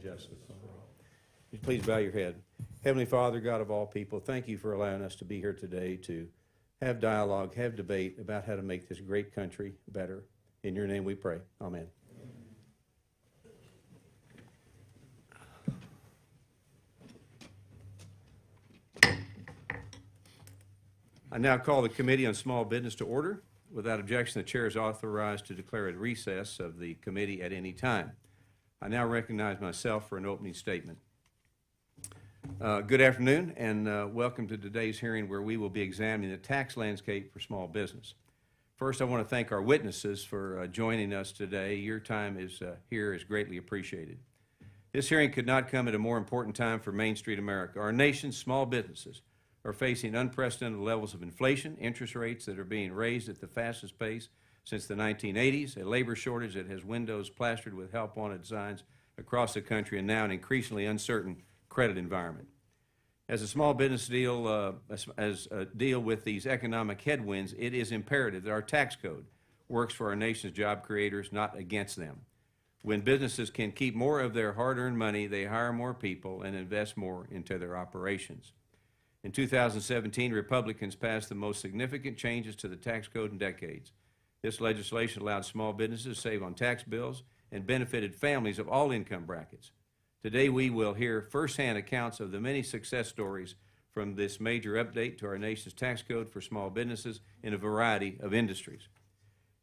justice. Please bow your head. Heavenly Father, God of all people, thank you for allowing us to be here today to have dialogue, have debate about how to make this great country better. In your name we pray. Amen. I now call the Committee on Small Business to order. Without objection, the chair is authorized to declare a recess of the committee at any time. I now recognize myself for an opening statement. Good afternoon, and welcome to today's hearing where we will be examining the tax landscape for small business. First, I want to thank our witnesses for joining us today. Your time here is greatly appreciated. This hearing could not come at a more important time for Main Street America. Our nation's small businesses are facing unprecedented levels of inflation, interest rates that are being raised at the fastest pace since the 1980s, a labor shortage that has windows plastered with help wanted signs across the country, and now an increasingly uncertain credit environment. As a small business deal with these economic headwinds, it is imperative that our tax code works for our nation's job creators, not against them. When businesses can keep more of their hard-earned money, they hire more people and invest more into their operations. In 2017, Republicans passed the most significant changes to the tax code in decades. This legislation allowed small businesses to save on tax bills and benefited families of all income brackets. Today, we will hear firsthand accounts of the many success stories from this major update to our nation's tax code for small businesses in a variety of industries.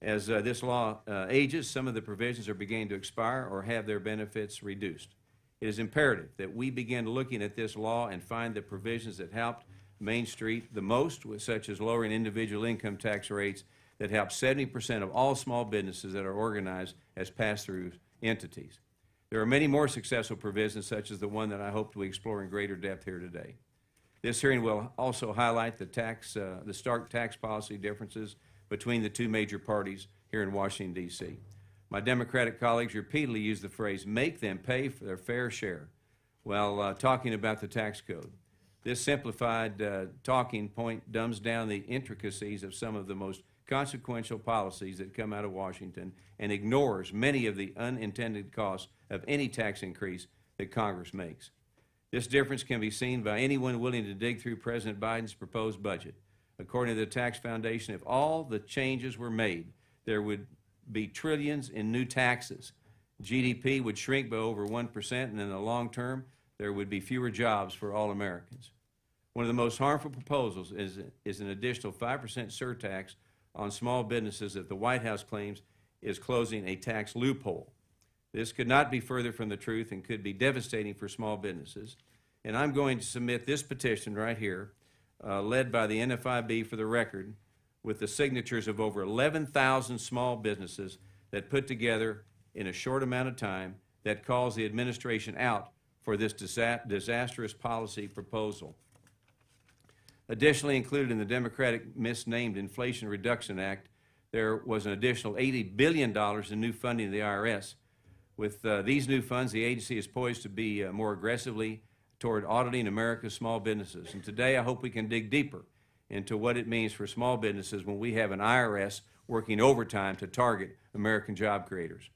As this law ages, some of the provisions are beginning to expire or have their benefits reduced. It is imperative that we begin looking at this law and find the provisions that helped Main Street the most, such as lowering individual income tax rates that help 70% of all small businesses that are organized as pass-through entities. There are many more successful provisions, such as the one that I hope to explore in greater depth here today. This hearing will also highlight the stark tax policy differences between the two major parties here in Washington, D.C. My Democratic colleagues repeatedly use the phrase, make them pay for their fair share, while talking about the tax code. This simplified talking point dumbs down the intricacies of some of the most consequential policies that come out of Washington and ignores many of the unintended costs of any tax increase that Congress makes. This difference can be seen by anyone willing to dig through President Biden's proposed budget. According to the Tax Foundation, if all the changes were made, there would be trillions in new taxes. GDP would shrink by over 1%, and in the long term, there would be fewer jobs for all Americans. One of the most harmful proposals is an additional 5% surtax on small businesses that the White House claims is closing a tax loophole. This could not be further from the truth and could be devastating for small businesses. And I'm going to submit this petition right here, led by the NFIB for the record, with the signatures of over 11,000 small businesses that put together in a short amount of time that calls the administration out for this disastrous policy proposal. Additionally, included in the Democratic misnamed Inflation Reduction Act, there was an additional $80 billion in new funding to the IRS. With these new funds, the agency is poised to be more aggressively toward auditing America's small businesses. And today, I hope we can dig deeper into what it means for small businesses when we have an IRS working overtime to target American job creators.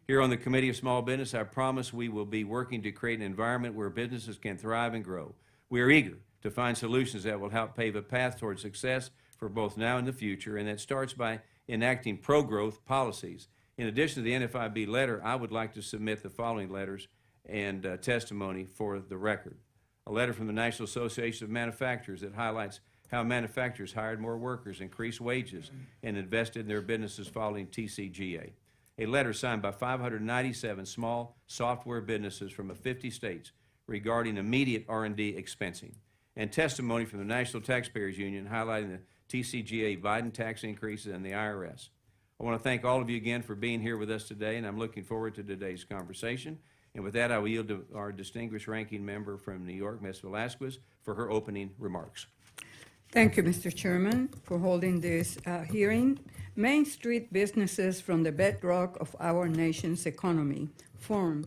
Here on the Committee of Small Business, I promise we will be working to create an environment where businesses can thrive and grow. We are eager to find solutions that will help pave a path toward success for both now and the future, and that starts by enacting pro-growth policies. In addition to the NFIB letter, I would like to submit the following letters and testimony for the record. A letter from the National Association of Manufacturers that highlights how manufacturers hired more workers, increased wages, and invested in their businesses following TCGA. A letter signed by 597 small software businesses from 50 states regarding immediate R&D expensing. And testimony from the National Taxpayers Union highlighting the TCGA Biden tax increases and the IRS. I want to thank all of you again for being here with us today, and I'm looking forward to today's conversation. And with that, I will yield to our distinguished ranking member from New York, Ms. Velasquez, for her opening remarks. Thank you, Mr. Chairman, for holding this hearing. Main Street businesses from the bedrock of our nation's economy form,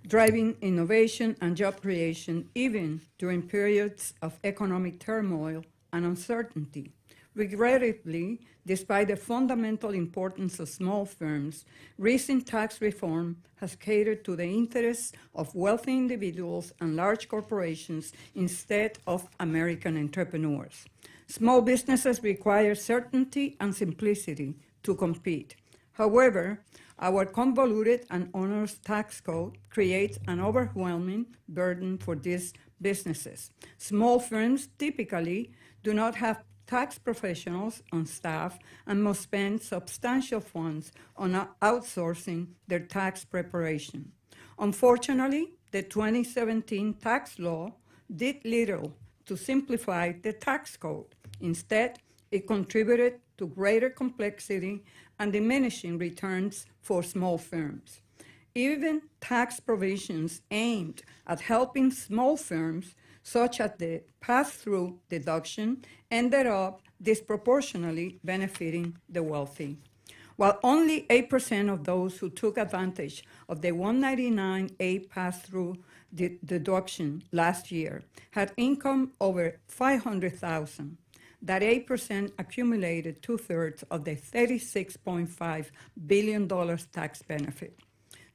driving innovation and job creation even during periods of economic turmoil and uncertainty. Regrettably, despite the fundamental importance of small firms, recent tax reform has catered to the interests of wealthy individuals and large corporations instead of American entrepreneurs. Small businesses require certainty and simplicity to compete. However, our convoluted and onerous tax code creates an overwhelming burden for these businesses. Small firms typically do not have tax professionals on staff and must spend substantial funds on outsourcing their tax preparation. Unfortunately, the 2017 tax law did little to simplify the tax code. Instead, it contributed to greater complexity and diminishing returns for small firms. Even tax provisions aimed at helping small firms, such as the pass-through deduction, ended up disproportionately benefiting the wealthy. While only 8% of those who took advantage of the 199A pass-through deduction last year had income over $500,000, that 8% accumulated two-thirds of the $36.5 billion tax benefit.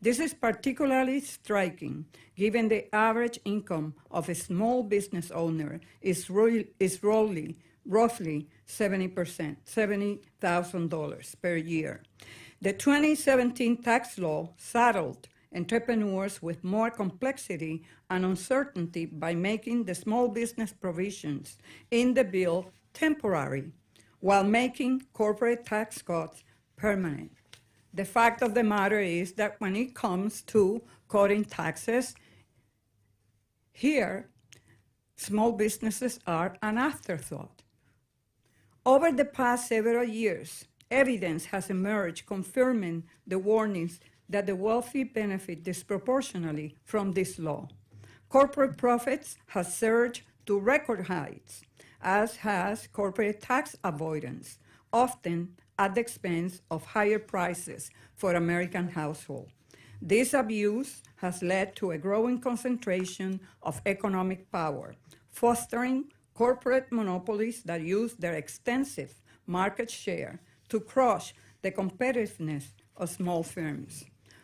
This is particularly striking, given the average income of a small business owner is roughly $70,000 per year. The 2017 tax law saddled entrepreneurs with more complexity and uncertainty by making the small business provisions in the bill temporary, while making corporate tax cuts permanent. The fact of the matter is that when it comes to cutting taxes, here, small businesses are an afterthought. Over the past several years, evidence has emerged confirming the warnings that the wealthy benefit disproportionately from this law. Corporate profits have surged to record heights, as has corporate tax avoidance, often at the expense of higher prices for American households. This abuse has led to a growing concentration of economic power, fostering corporate monopolies that use their extensive market share to crush the competitiveness of small firms.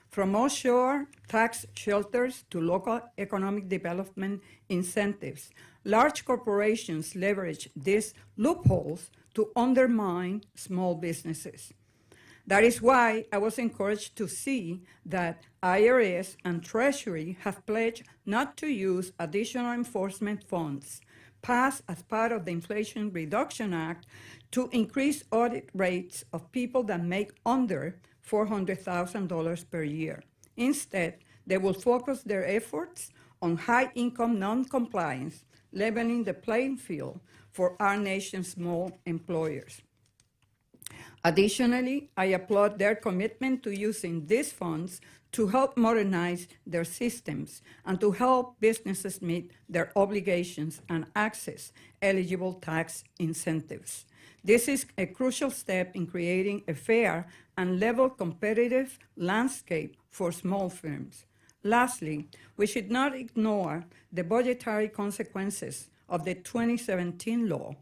From offshore tax shelters to local economic development incentives, large corporations leverage these loopholes to undermine small businesses. That is why I was encouraged to see that IRS and Treasury have pledged not to use additional enforcement funds passed as part of the Inflation Reduction Act to increase audit rates of people that make under $400,000 per year. Instead, they will focus their efforts on high-income non-compliance, leveling the playing field for our nation's small employers. Additionally, I applaud their commitment to using these funds to help modernize their systems and to help businesses meet their obligations and access eligible tax incentives. This is a crucial step in creating a fair and level competitive landscape for small firms. Lastly, we should not ignore the budgetary consequences of the 2017 law,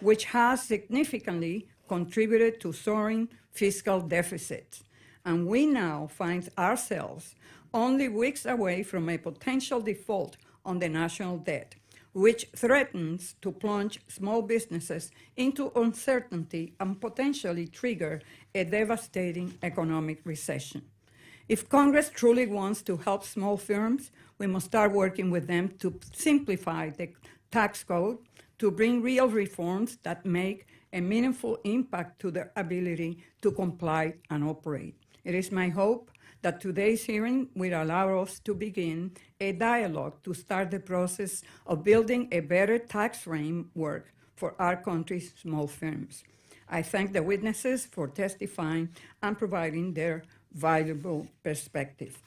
which has significantly contributed to soaring fiscal deficits. And we now find ourselves only weeks away from a potential default on the national debt, which threatens to plunge small businesses into uncertainty and potentially trigger a devastating economic recession. If Congress truly wants to help small firms, we must start working with them to simplify the tax code, to bring real reforms that make a meaningful impact to their ability to comply and operate. It is my hope that today's hearing will allow us to begin a dialogue to start the process of building a better tax framework for our country's small firms. I thank the witnesses for testifying and providing their valuable perspective.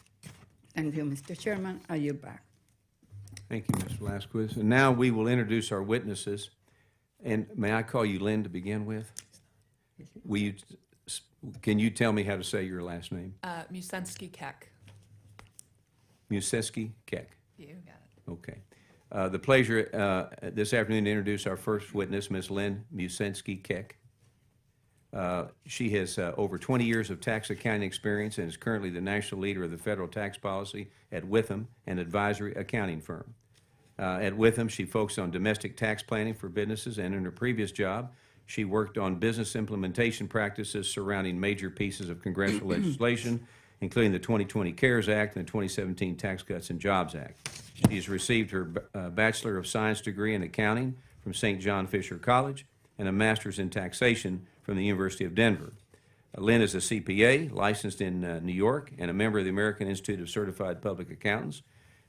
Thank you, Mr. Chairman. I yield back. Thank you, Ms. Velasquez. And now we will introduce our witnesses. And may I call you Lynn to begin with? Can you tell me how to say your last name? Musensky Keck. Musesky Keck. You got it. Okay. The pleasure this afternoon to introduce our first witness, Ms. Lynn Musensky-Keck. She has over 20 years of tax accounting experience and is currently the national leader of the federal tax policy at Witham, an advisory accounting firm. At Witham, she focused on domestic tax planning for businesses, and in her previous job, she worked on business implementation practices surrounding major pieces of congressional legislation, including the 2020 CARES Act and the 2017 Tax Cuts and Jobs Act. She has received her Bachelor of Science degree in accounting from St. John Fisher College and a Master's in taxation from the University of Denver. Lynn is a CPA, licensed in New York, and a member of the American Institute of Certified Public Accountants.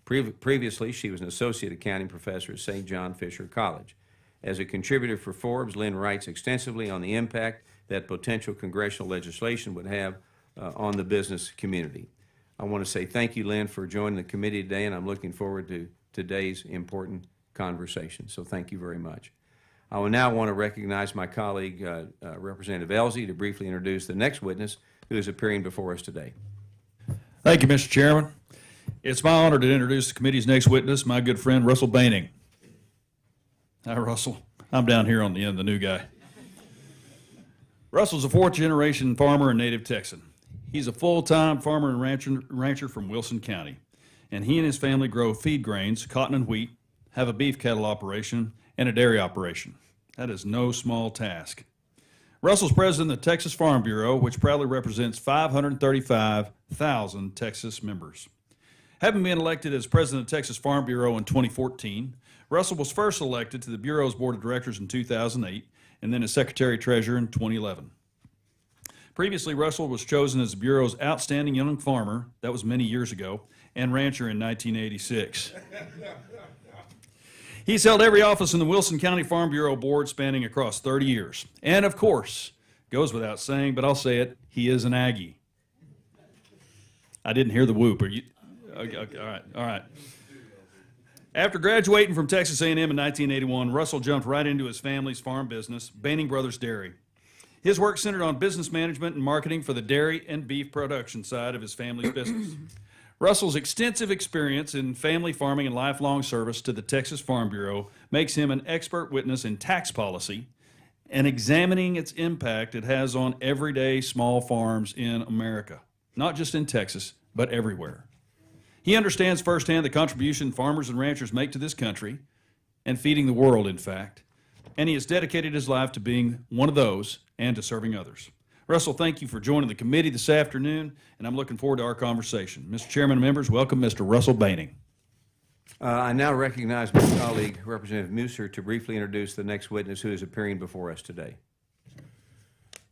Previously, she was an associate accounting professor at St. John Fisher College. As a contributor for Forbes, Lynn writes extensively on the impact that potential congressional legislation would have on the business community. I want to say thank you, Lynn, for joining the committee today, and I'm looking forward to today's important conversation. So thank you very much. I will now want to recognize my colleague, Representative Elsie, to briefly introduce the next witness who is appearing before us today. Thank you, Mr. Chairman. It's my honor to introduce the committee's next witness, my good friend Russell Baining. Hi, Russell. I'm down here on the end, the new guy. Russell's a fourth-generation farmer and native Texan. He's a full-time farmer and rancher from Wilson County, and he and his family grow feed grains, cotton and wheat, have a beef cattle operation, and a dairy operation. That is no small task. Russell's president of the Texas Farm Bureau, which proudly represents 535,000 Texas members. Having been elected as president of Texas Farm Bureau in 2014, Russell was first elected to the Bureau's board of directors in 2008 and then as secretary-treasurer in 2011. Previously, Russell was chosen as the Bureau's outstanding young farmer, that was many years ago, and rancher in 1986. He's held every office in the Wilson County Farm Bureau board spanning across 30 years. And of course, goes without saying, but I'll say it, he is an Aggie. I didn't hear the whoop. Are you? Okay, all right. After graduating from Texas A&M in 1981, Russell jumped right into his family's farm business, Baining Brothers Dairy. His work centered on business management and marketing for the dairy and beef production side of his family's business. Russell's extensive experience in family farming and lifelong service to the Texas Farm Bureau makes him an expert witness in tax policy and examining its impact it has on everyday small farms in America, not just in Texas, but everywhere. He understands firsthand the contribution farmers and ranchers make to this country and feeding the world, in fact, and he has dedicated his life to being one of those and to serving others. Russell, thank you for joining the committee this afternoon, and I'm looking forward to our conversation. Mr. Chairman and members, welcome Mr. Russell Baining. I now recognize my colleague, Representative Musser, to briefly introduce the next witness who is appearing before us today.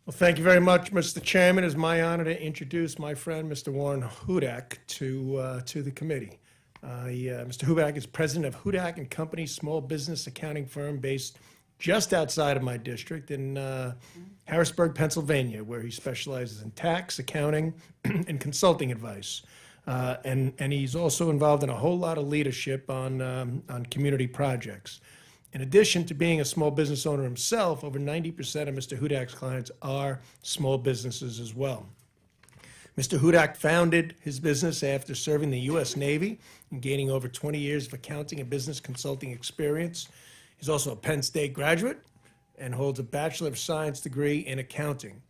Well, thank you very much, Mr. Chairman. It's my honor to introduce my friend, Mr. Warren Hudak, to the committee. Mr. Hudak is president of Hudak and Company, small business accounting firm based just outside of my district in Harrisburg, Pennsylvania, where he specializes in tax, accounting, and consulting advice. And he's also involved in a whole lot of leadership on community projects. In addition to being a small business owner himself, over 90% of Mr. Hudak's clients are small businesses as well. Mr. Hudak founded his business after serving the U.S. Navy and gaining over 20 years of accounting and business consulting experience. He's also a Penn State graduate and holds a Bachelor of Science degree in accounting.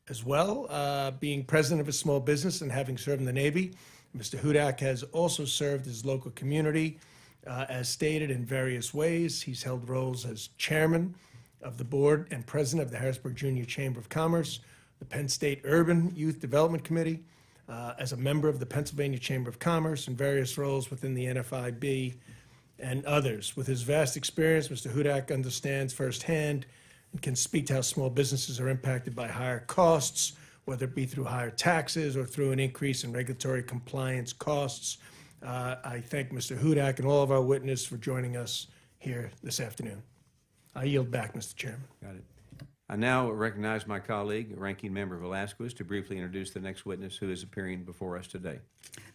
As well, being president of a small business and having served in the Navy, Mr. Hudak has also served his local community, as stated, in various ways. He's held roles as chairman of the board and president of the Harrisburg Junior Chamber of Commerce, the Penn State Urban Youth Development Committee, as a member of the Pennsylvania Chamber of Commerce, and various roles within the NFIB and others. With his vast experience, Mr. Hudak understands firsthand and can speak to how small businesses are impacted by higher costs, whether it be through higher taxes or through an increase in regulatory compliance costs. I thank Mr. Hudak and all of our witnesses for joining us here this afternoon. I yield back, Mr. Chairman. Got it. I now recognize my colleague, Ranking Member Velasquez, to briefly introduce the next witness who is appearing before us today.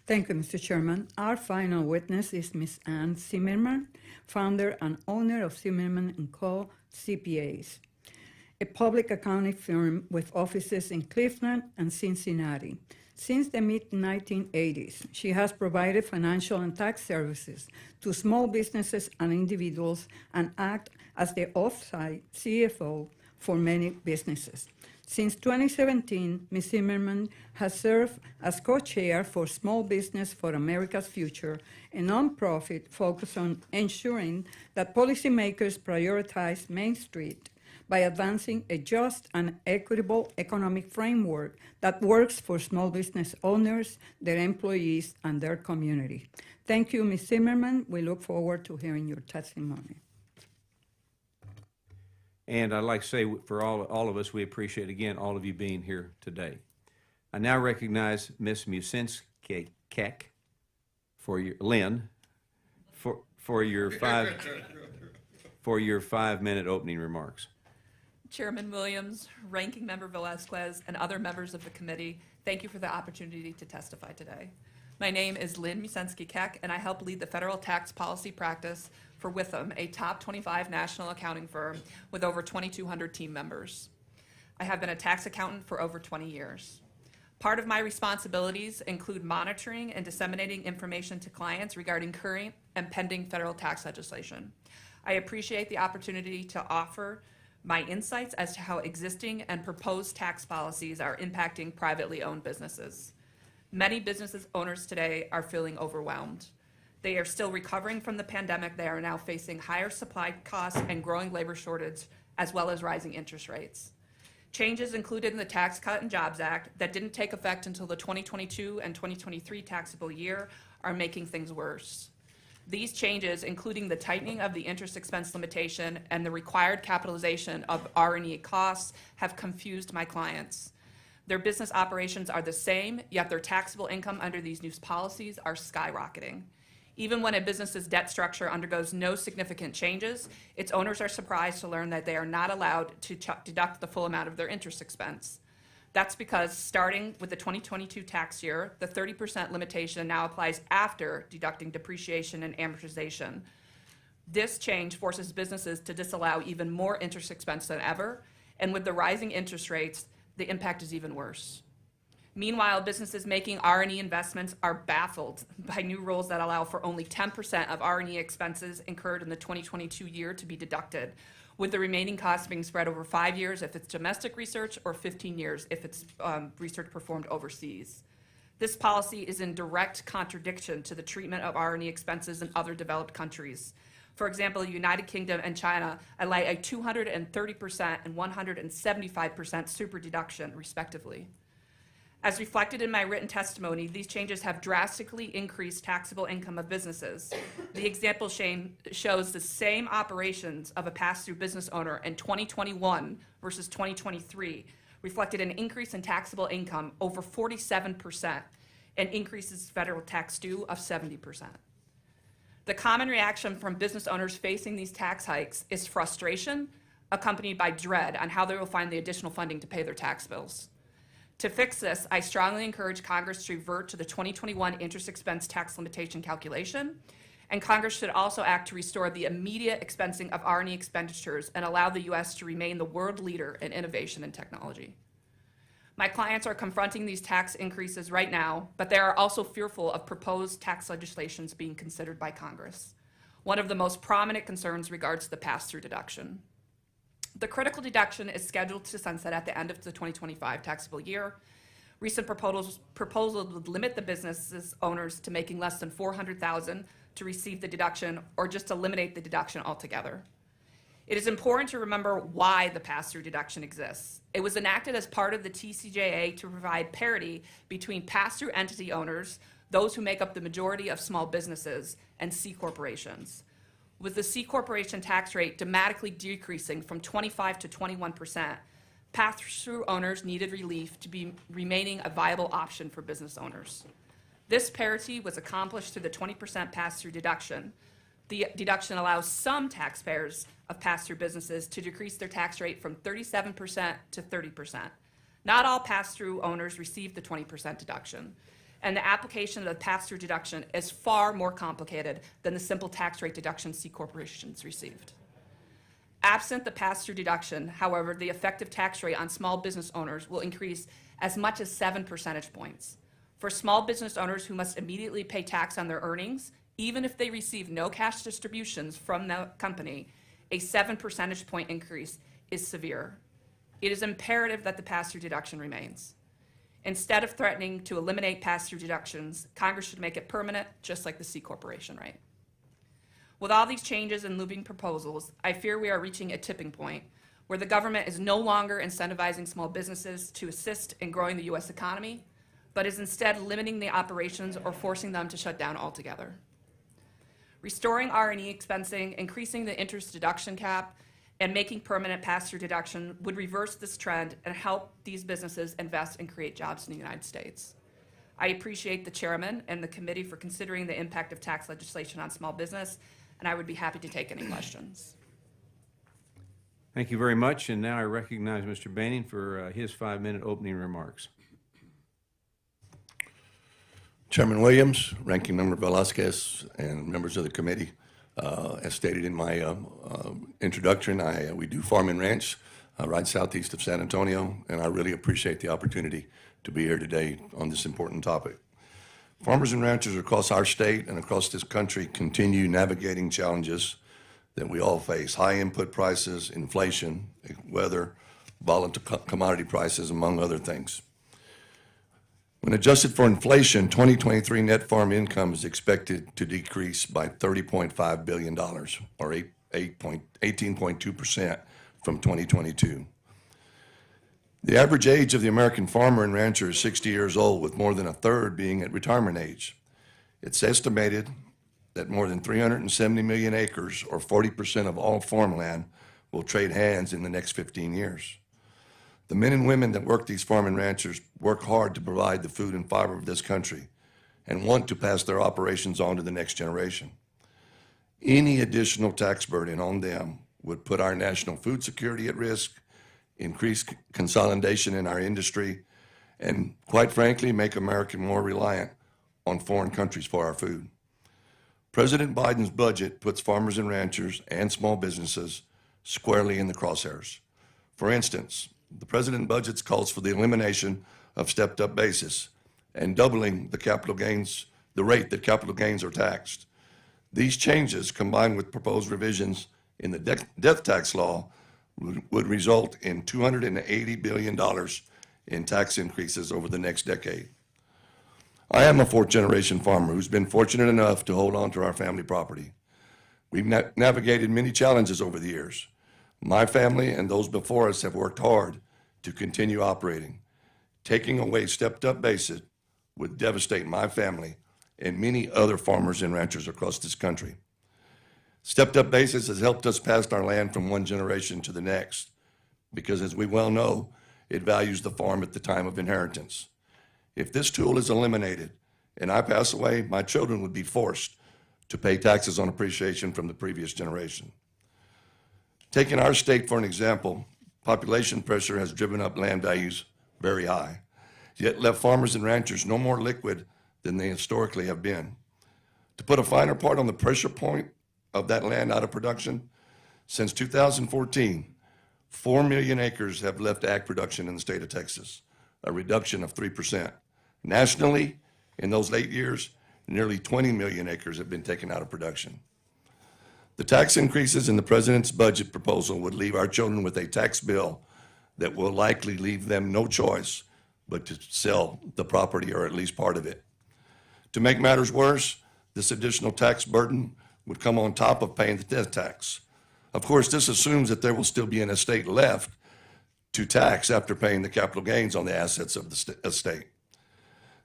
Thank you, Mr. Chairman. Our final witness is Ms. Ann Zimmerman, founder and owner of Zimmerman & Co. CPAs, a public accounting firm with offices in Cleveland and Cincinnati. Since the mid-1980s, she has provided financial and tax services to small businesses and individuals and act as the off-site CFO for many businesses. Since 2017, Ms. Zimmerman has served as co-chair for Small Business for America's Future, a nonprofit focused on ensuring that policymakers prioritize Main Street by advancing a just and equitable economic framework that works for small business owners, their employees, and their community. Thank you, Ms. Zimmerman. We look forward to hearing your testimony. And I'd like to say for all of us, we appreciate, again, all of you being here today. I now recognize Ms. Musinski Lynn for your 5-minute opening remarks. Chairman Williams, Ranking Member Velazquez, and other members of the committee, thank you for the opportunity to testify today. My name is Lynn Musinski-Keck, and I help lead the federal tax policy practice for Witham, a top 25 national accounting firm with over 2,200 team members. I have been a tax accountant for over 20 years. Part of my responsibilities include monitoring and disseminating information to clients regarding current and pending federal tax legislation. I appreciate the opportunity to offer my insights as to how existing and proposed tax policies are impacting privately owned businesses. Many business owners today are feeling overwhelmed. They are still recovering from the pandemic. They are now facing higher supply costs and growing labor shortage, as well as rising interest rates. Changes included in the Tax Cut and Jobs Act that didn't take effect until the 2022 and 2023 taxable year are making things worse. These changes, including the tightening of the interest expense limitation and the required capitalization of R&E costs, have confused my clients. Their business operations are the same, yet their taxable income under these new policies are skyrocketing. Even when a business's debt structure undergoes no significant changes, its owners are surprised to learn that they are not allowed to deduct the full amount of their interest expense. That's because starting with the 2022 tax year, the 30% limitation now applies after deducting depreciation and amortization. This change forces businesses to disallow even more interest expense than ever, and with the rising interest rates, the impact is even worse. Meanwhile, businesses making R&E investments are baffled by new rules that allow for only 10% of R&E expenses incurred in the 2022 year to be deducted, with the remaining costs being spread over 5 years if it's domestic research or 15 years if it's research performed overseas. This policy is in direct contradiction to the treatment of R&E expenses in other developed countries. For example, the United Kingdom and China allow a 230% and 175% super deduction, respectively. As reflected in my written testimony, these changes have drastically increased taxable income of businesses. The example shows the same operations of a pass-through business owner in 2021 versus 2023 reflected an increase in taxable income over 47% and increases federal tax due of 70%. The common reaction from business owners facing these tax hikes is frustration, accompanied by dread on how they will find the additional funding to pay their tax bills. To fix this, I strongly encourage Congress to revert to the 2021 interest expense tax limitation calculation, and Congress should also act to restore the immediate expensing of R&E expenditures and allow the U.S. to remain the world leader in innovation and technology. My clients are confronting these tax increases right now, but they are also fearful of proposed tax legislations being considered by Congress. One of the most prominent concerns regards the pass-through deduction. The critical deduction is scheduled to sunset at the end of the 2025 taxable year. Recent proposals would limit the business owners to making less than $400,000 to receive the deduction, or just eliminate the deduction altogether. It is important to remember why the pass-through deduction exists. It was enacted as part of the TCJA to provide parity between pass-through entity owners, those who make up the majority of small businesses, and C corporations. With the C corporation tax rate dramatically decreasing from 25 to 21%, pass-through owners needed relief to be remaining a viable option for business owners. This parity was accomplished through the 20% pass-through deduction. The deduction allows some taxpayers of pass-through businesses to decrease their tax rate from 37% to 30%. Not all pass-through owners receive the 20% deduction, and the application of the pass-through deduction is far more complicated than the simple tax rate deduction C corporations received. Absent the pass-through deduction, however, the effective tax rate on small business owners will increase as much as 7 percentage points. For small business owners who must immediately pay tax on their earnings, even if they receive no cash distributions from the company, a 7 percentage point increase is severe. It is imperative that the pass-through deduction remains. Instead of threatening to eliminate pass-through deductions, Congress should make it permanent, just like the C Corporation rate. With all these changes and looming proposals, I fear we are reaching a tipping point where the government is no longer incentivizing small businesses to assist in growing the U.S. economy, but is instead limiting the operations or forcing them to shut down altogether. Restoring R&E expensing, increasing the interest deduction cap, and making permanent pass-through deduction would reverse this trend and help these businesses invest and create jobs in the United States. I appreciate the chairman and the committee for considering the impact of tax legislation on small business, and I would be happy to take any questions. Thank you very much, and now I recognize Mr. Banning for his 5-minute opening remarks. Chairman Williams, Ranking Member Velasquez, and members of the committee, as stated in my introduction, we do farm and ranch right southeast of San Antonio, and I really appreciate the opportunity to be here today on this important topic. Farmers and ranchers across our state and across this country continue navigating challenges that we all face: high input prices, inflation, weather, volatile commodity prices, among other things. When adjusted for inflation, 2023 net farm income is expected to decrease by $30.5 billion, or 18.2% from 2022. The average age of the American farmer and rancher is 60 years old, with more than a third being at retirement age. It's estimated that more than 370 million acres, or 40% of all farmland, will trade hands in the next 15 years. The men and women that work these farm and ranchers work hard to provide the food and fiber of this country and want to pass their operations on to the next generation. Any additional tax burden on them would put our national food security at risk, increase consolidation in our industry, and quite frankly, make America more reliant on foreign countries for our food. President Biden's budget puts farmers and ranchers and small businesses squarely in the crosshairs. For instance, the president's budget calls for the elimination of stepped-up basis and doubling the rate that capital gains are taxed. These changes, combined with proposed revisions in the death tax law, would result in $280 billion in tax increases over the next decade. I am a fourth-generation farmer who's been fortunate enough to hold on to our family property. We've navigated many challenges over the years. My family and those before us have worked hard to continue operating. Taking away stepped-up basis would devastate my family and many other farmers and ranchers across this country. Stepped-up basis has helped us pass our land from one generation to the next because, as we well know, it values the farm at the time of inheritance. If this tool is eliminated and I pass away, my children would be forced to pay taxes on appreciation from the previous generation. Taking our state for an example, population pressure has driven up land values very high, yet left farmers and ranchers no more liquid than they historically have been. To put a finer point on the pressure point of that land out of production, since 2014, 4 million acres have left ag production in the state of Texas, a reduction of 3%. Nationally, in those late years, nearly 20 million acres have been taken out of production. The tax increases in the president's budget proposal would leave our children with a tax bill that will likely leave them no choice but to sell the property, or at least part of it. To make matters worse, this additional tax burden would come on top of paying the death tax. Of course, this assumes that there will still be an estate left to tax after paying the capital gains on the assets of the estate.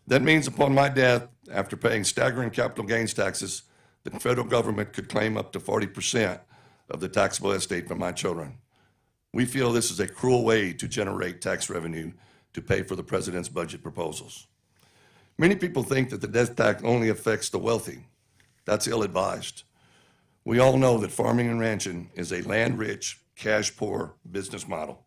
That means upon my death, after paying staggering capital gains taxes, the federal government could claim up to 40% of the taxable estate from my children. We feel this is a cruel way to generate tax revenue to pay for the president's budget proposals. Many people think that the death tax only affects the wealthy. That's ill-advised. We all know that farming and ranching is a land-rich, cash-poor business model.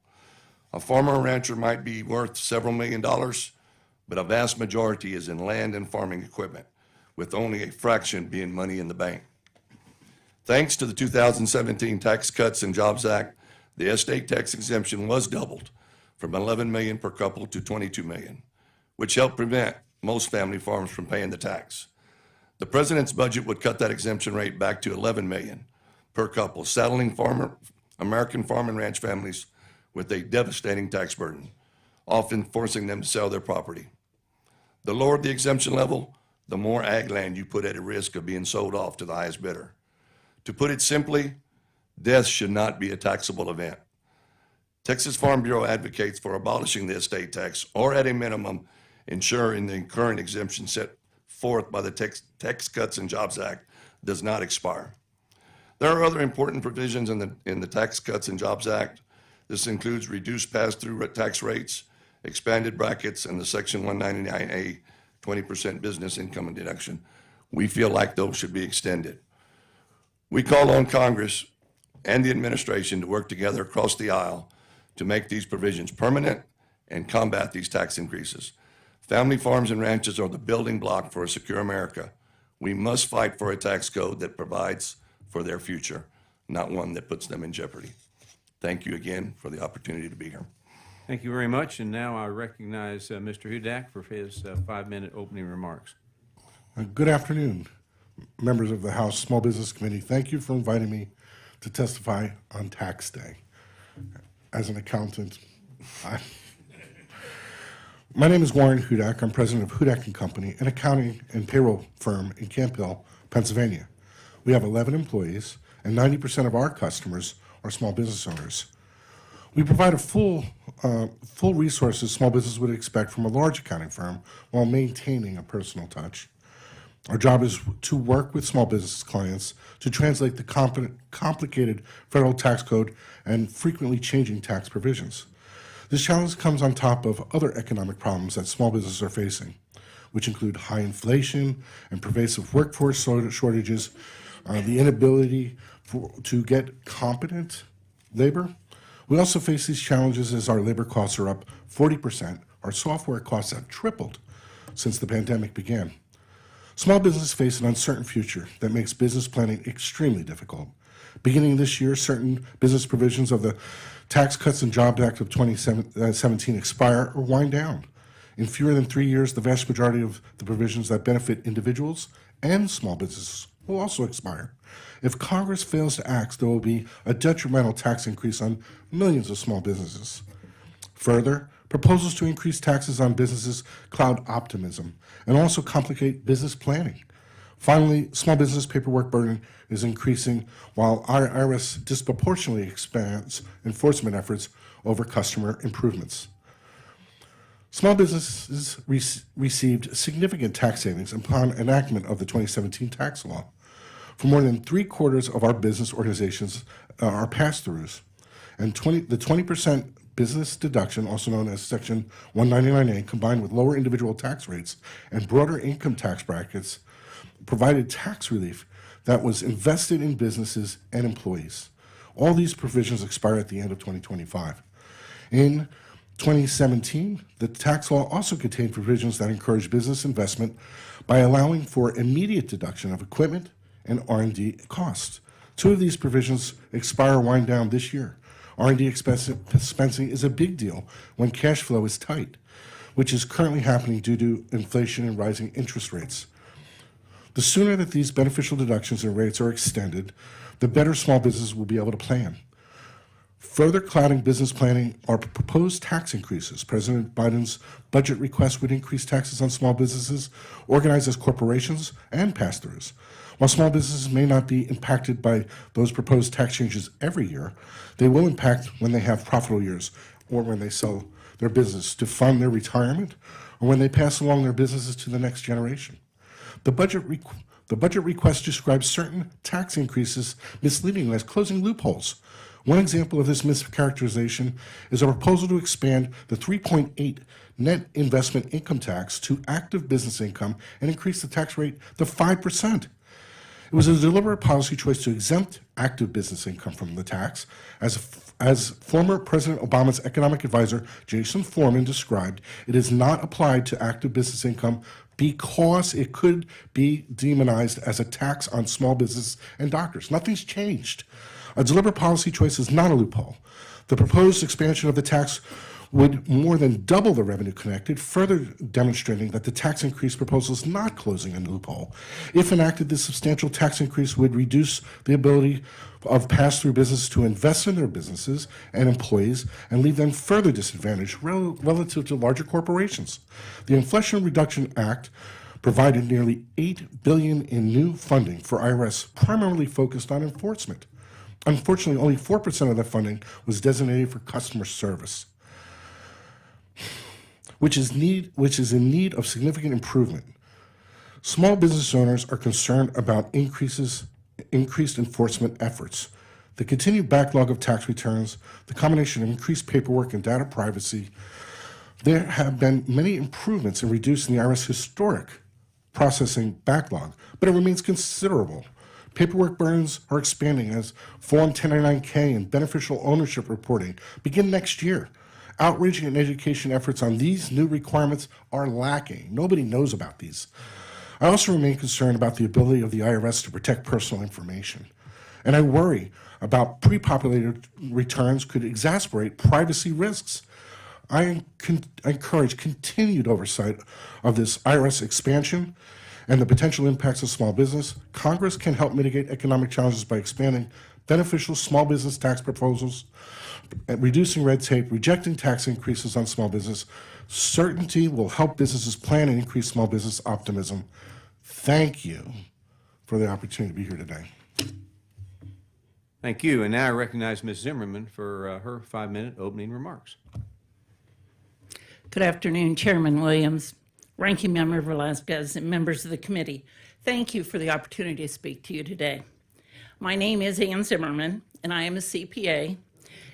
A farmer or rancher might be worth several $million, but a vast majority is in land and farming equipment, with only a fraction being money in the bank. Thanks to the 2017 Tax Cuts and Jobs Act, the estate tax exemption was doubled from $11 million per couple to $22 million, which helped prevent most family farms from paying the tax. The president's budget would cut that exemption rate back to $11 million per couple, saddling American farm and ranch families with a devastating tax burden, often forcing them to sell their property. The lower the exemption level, the more ag land you put at a risk of being sold off to the highest bidder. To put it simply, death should not be a taxable event. Texas Farm Bureau advocates for abolishing the estate tax, or at a minimum, ensuring the current exemption set forth by the Tax Cuts and Jobs Act does not expire. There are other important provisions in the Tax Cuts and Jobs Act. This includes reduced pass-through tax rates, expanded brackets, and the Section 199A 20% business income deduction. We feel like those should be extended. We call on Congress and the administration to work together across the aisle to make these provisions permanent and combat these tax increases. Family farms and ranches are the building block for a secure America. We must fight for a tax code that provides for their future, not one that puts them in jeopardy. Thank you again for the opportunity to be here. Thank you very much, and now I recognize Mr. Hudak for his 5-minute opening remarks. Good afternoon, members of the House Small Business Committee. Thank you for inviting me to testify on tax day. As an accountant, my name is Warren Hudak. I'm president of Hudak & Company, an accounting and payroll firm in Camp Hill, Pennsylvania. We have 11 employees, and 90% of our customers are small business owners. We provide a full resources small business would expect from a large accounting firm while maintaining a personal touch. Our job is to work with small business clients to translate the complicated federal tax code and frequently changing tax provisions. This challenge comes on top of other economic problems that small businesses are facing, which include high inflation and pervasive workforce shortages, the inability to get competent labor. We also face these challenges as our labor costs are up 40%. Our software costs have tripled since the pandemic began. Small businesses face an uncertain future that makes business planning extremely difficult. Beginning this year, certain business provisions of the Tax Cuts and Jobs Act of 2017 expire or wind down. In fewer than 3 years, the vast majority of the provisions that benefit individuals and small businesses will also expire. If Congress fails to act, there will be a detrimental tax increase on millions of small businesses. Further, proposals to increase taxes on businesses cloud optimism and also complicate business planning. Finally, small business paperwork burden is increasing while our IRS disproportionately expands enforcement efforts over customer improvements. Small businesses received significant tax savings upon enactment of the 2017 tax law. For more than 3/4 of our business organizations are pass-throughs, and the 20% business deduction, also known as Section 199A, combined with lower individual tax rates and broader income tax brackets, provided tax relief that was invested in businesses and employees. All these provisions expire at the end of 2025. In 2017, the tax law also contained provisions that encourage business investment by allowing for immediate deduction of equipment and R&D costs. 2 of these provisions expire or wind down this year. R&D expensing is a big deal when cash flow is tight, which is currently happening due to inflation and rising interest rates. The sooner that these beneficial deductions and rates are extended, the better small businesses will be able to plan. Further clouding business planning are proposed tax increases. President Biden's budget request would increase taxes on small businesses organized as corporations and pass-throughs. While small businesses may not be impacted by those proposed tax changes every year, they will impact when they have profitable years or when they sell their business to fund their retirement or when they pass along their businesses to the next generation. The budget request describes certain tax increases misleadingly as closing loopholes. One example of this mischaracterization is a proposal to expand the 3.8 net investment income tax to active business income and increase the tax rate to 5%. It was a deliberate policy choice to exempt active business income from the tax. As former President Obama's economic advisor, Jason Foreman, described, it is not applied to active business income because it could be demonized as a tax on small business and doctors. Nothing's changed. A deliberate policy choice is not a loophole. The proposed expansion of the tax would more than double the revenue connected, further demonstrating that the tax increase proposal is not closing a loophole. If enacted, this substantial tax increase would reduce the ability of pass-through businesses to invest in their businesses and employees and leave them further disadvantaged relative to larger corporations. The Inflation Reduction Act provided nearly $8 billion in new funding for IRS, primarily focused on enforcement. Unfortunately, only 4% of that funding was designated for customer service, which is in need of significant improvement. Small business owners are concerned about increased enforcement efforts. The continued backlog of tax returns, the combination of increased paperwork and data privacy. There have been many improvements in reducing the IRS historic processing backlog, but it remains considerable. Paperwork burdens are expanding as Form 1099-K and beneficial ownership reporting begin next year. Outreach and education efforts on these new requirements are lacking. Nobody knows about these. I also remain concerned about the ability of the IRS to protect personal information. And I worry about pre-populated returns could exacerbate privacy risks. I encourage continued oversight of this IRS expansion and the potential impacts of small business. Congress can help mitigate economic challenges by expanding beneficial small business tax proposals, reducing red tape, rejecting tax increases on small business. Certainty will help businesses plan and increase small business optimism. Thank you for the opportunity to be here today. Thank you. And now I recognize Ms. Zimmerman for her 5-minute opening remarks. Good afternoon, Chairman Williams, Ranking Member Velasquez, and members of the committee. Thank you for the opportunity to speak to you today. My name is Ann Zimmerman, and I am a CPA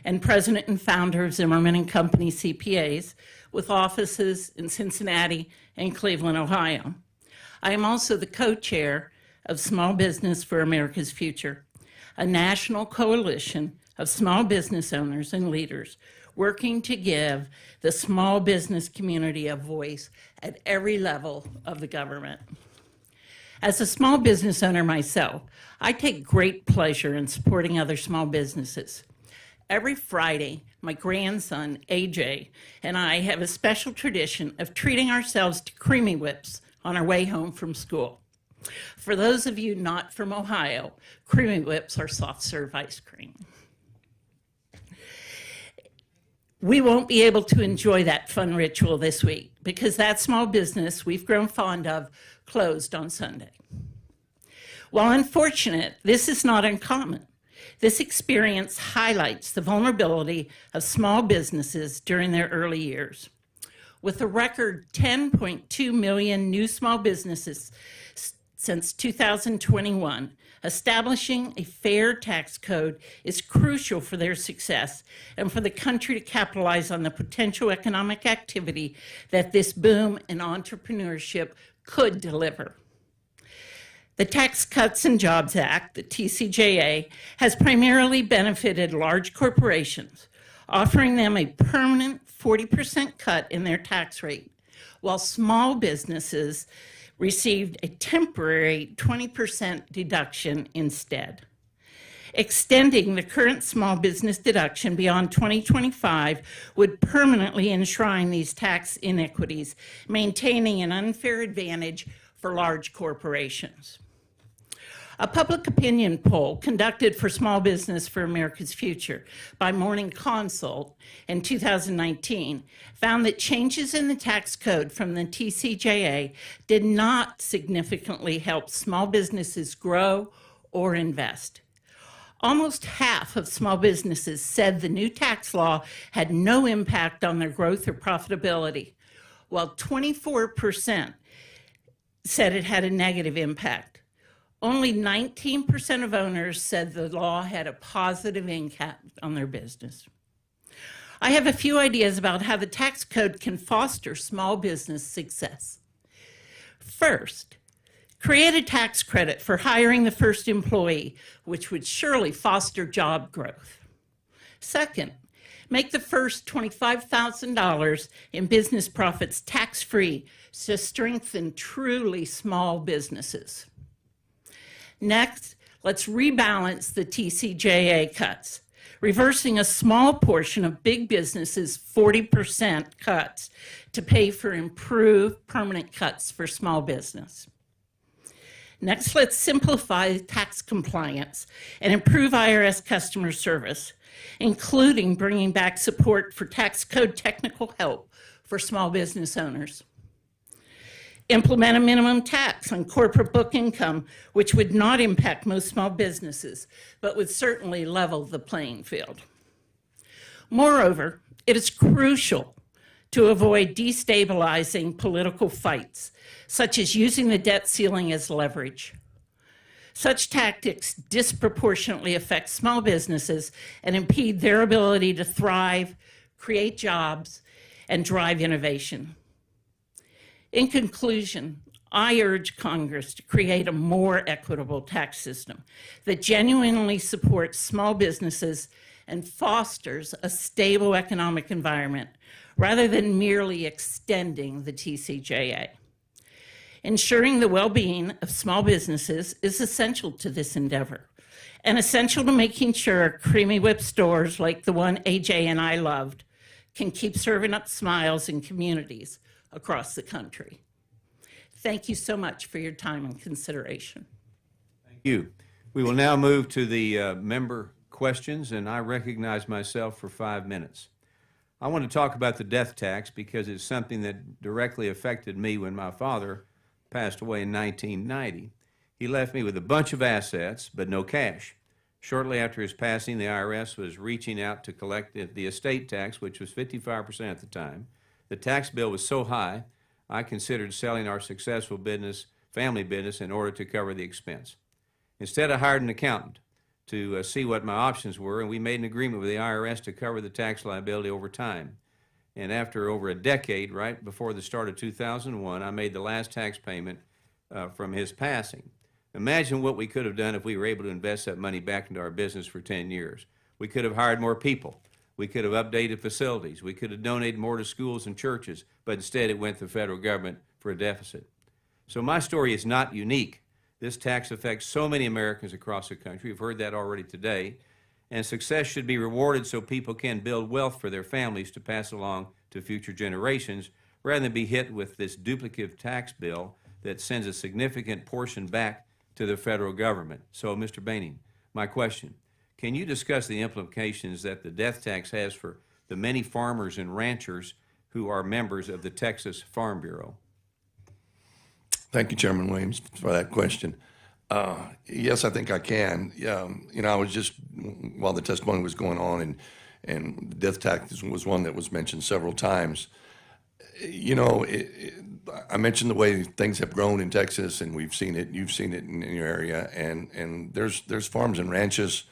and president and founder of Zimmerman & Company CPAs with offices in Cincinnati and Cleveland, Ohio. I am also the co-chair of Small Business for America's Future, a national coalition of small business owners and leaders working to give the small business community a voice at every level of the government. As a small business owner myself, I take great pleasure in supporting other small businesses. Every Friday, my grandson, AJ, and I have a special tradition of treating ourselves to Creamy Whips on our way home from school. For those of you not from Ohio, Creamy Whips are soft serve ice cream. We won't be able to enjoy that fun ritual this week because that small business we've grown fond of closed on Sunday. While unfortunate, this is not uncommon. This experience highlights the vulnerability of small businesses during their early years. With a record 10.2 million new small businesses since 2021, establishing a fair tax code is crucial for their success and for the country to capitalize on the potential economic activity that this boom in entrepreneurship could deliver. The Tax Cuts and Jobs Act, the TCJA, has primarily benefited large corporations, offering them a permanent 40% cut in their tax rate, while small businesses received a temporary 20% deduction instead. Extending the current small business deduction beyond 2025 would permanently enshrine these tax inequities, maintaining an unfair advantage for large corporations. A public opinion poll conducted for Small Business for America's Future by Morning Consult in 2019 found that changes in the tax code from the TCJA did not significantly help small businesses grow or invest. Almost half of small businesses said the new tax law had no impact on their growth or profitability, while 24% said it had a negative impact. Only 19% of owners said the law had a positive impact on their business. I have a few ideas about how the tax code can foster small business success. First, create a tax credit for hiring the first employee, which would surely foster job growth. Second, make the first $25,000 in business profits tax-free to strengthen truly small businesses. Next, let's rebalance the TCJA cuts. reversing a small portion of big businesses' 40% cuts to pay for improved permanent cuts for small business. Next, let's simplify tax compliance and improve IRS customer service, including bringing back support for tax code technical help for small business owners. Implement a minimum tax on corporate book income, which would not impact most small businesses, but would certainly level the playing field. Moreover, it is crucial to avoid destabilizing political fights, such as using the debt ceiling as leverage. Such tactics disproportionately affect small businesses and impede their ability to thrive, create jobs, and drive innovation. In conclusion, I urge Congress to create a more equitable tax system that genuinely supports small businesses and fosters a stable economic environment rather than merely extending the TCJA. Ensuring the well-being of small businesses is essential to this endeavor and essential to making sure creamy whip stores like the one AJ and I loved can keep serving up smiles in communities across the country. Thank you so much for your time and consideration. Thank you. We will now move to the member questions, and I recognize myself for 5 minutes. I want to talk about the death tax because it's something that directly affected me when my father passed away in 1990. He left me with a bunch of assets, but no cash. Shortly after his passing, the IRS was reaching out to collect the estate tax, which was 55% at the time. The tax bill was so high, I considered selling our successful business, family business, in order to cover the expense. Instead, I hired an accountant to see what my options were, and we made an agreement with the IRS to cover the tax liability over time. And after over a decade, right before the start of 2001, I made the last tax payment from his passing. Imagine what we could have done if we were able to invest that money back into our business for 10 years. We could have hired more people. We could have updated facilities. We could have donated more to schools and churches, but instead it went to the federal government for a deficit. So my story is not unique. This tax affects so many Americans across the country. We've heard that already today. And success should be rewarded so people can build wealth for their families to pass along to future generations, rather than be hit with this duplicative tax bill that sends a significant portion back to the federal government. So, Mr. Boehning, my question, can you discuss the implications that the death tax has for the many farmers and ranchers who are members of the Texas Farm Bureau? Thank you, Chairman Williams, for that question. Yes, I think I can. I was just, while the testimony was going on, and death tax was one that was mentioned several times. I mentioned the way things have grown in Texas, and we've seen it. You've seen it in your area, and there's farms and ranches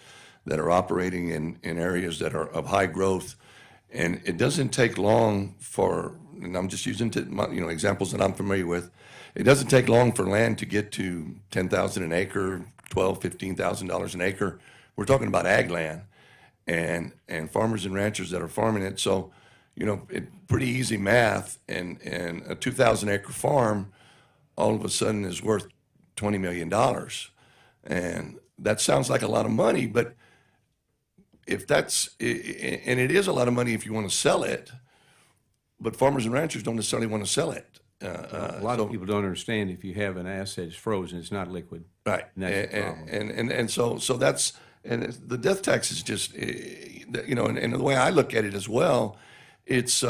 that are operating in areas that are of high growth, and it doesn't take long for, and I'm just using examples that I'm familiar with. It doesn't take long for land to get to $10,000 an acre, $12,000, $15,000 an acre. We're talking about ag land, and farmers and ranchers that are farming it. So, pretty easy math, and a 2,000 acre farm all of a sudden is worth $20 million. And that sounds like a lot of money, but and it is a lot of money if you want to sell it, but farmers and ranchers don't necessarily want to sell it. A lot of people don't understand if you have an asset that's frozen, it's not liquid. Right. And that's the problem. So that's, and the death tax is just, and the way I look at it as well, it's,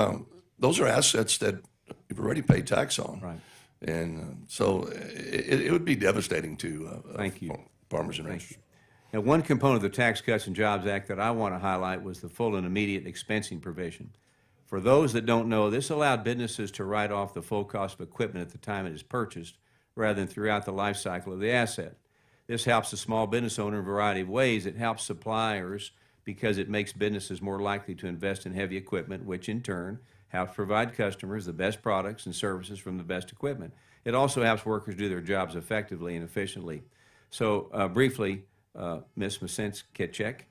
those are assets that you've already paid tax on. Right. And so it would be devastating to Thank you. farmers and ranchers. Now, one component of the Tax Cuts and Jobs Act that I want to highlight was the full and immediate expensing provision. For those that don't know, this allowed businesses to write off the full cost of equipment at the time it is purchased, rather than throughout the life cycle of the asset. This helps the small business owner in a variety of ways. It helps suppliers because it makes businesses more likely to invest in heavy equipment, which in turn helps provide customers the best products and services from the best equipment. It also helps workers do their jobs effectively and efficiently. So briefly, Ms. Msenskicek,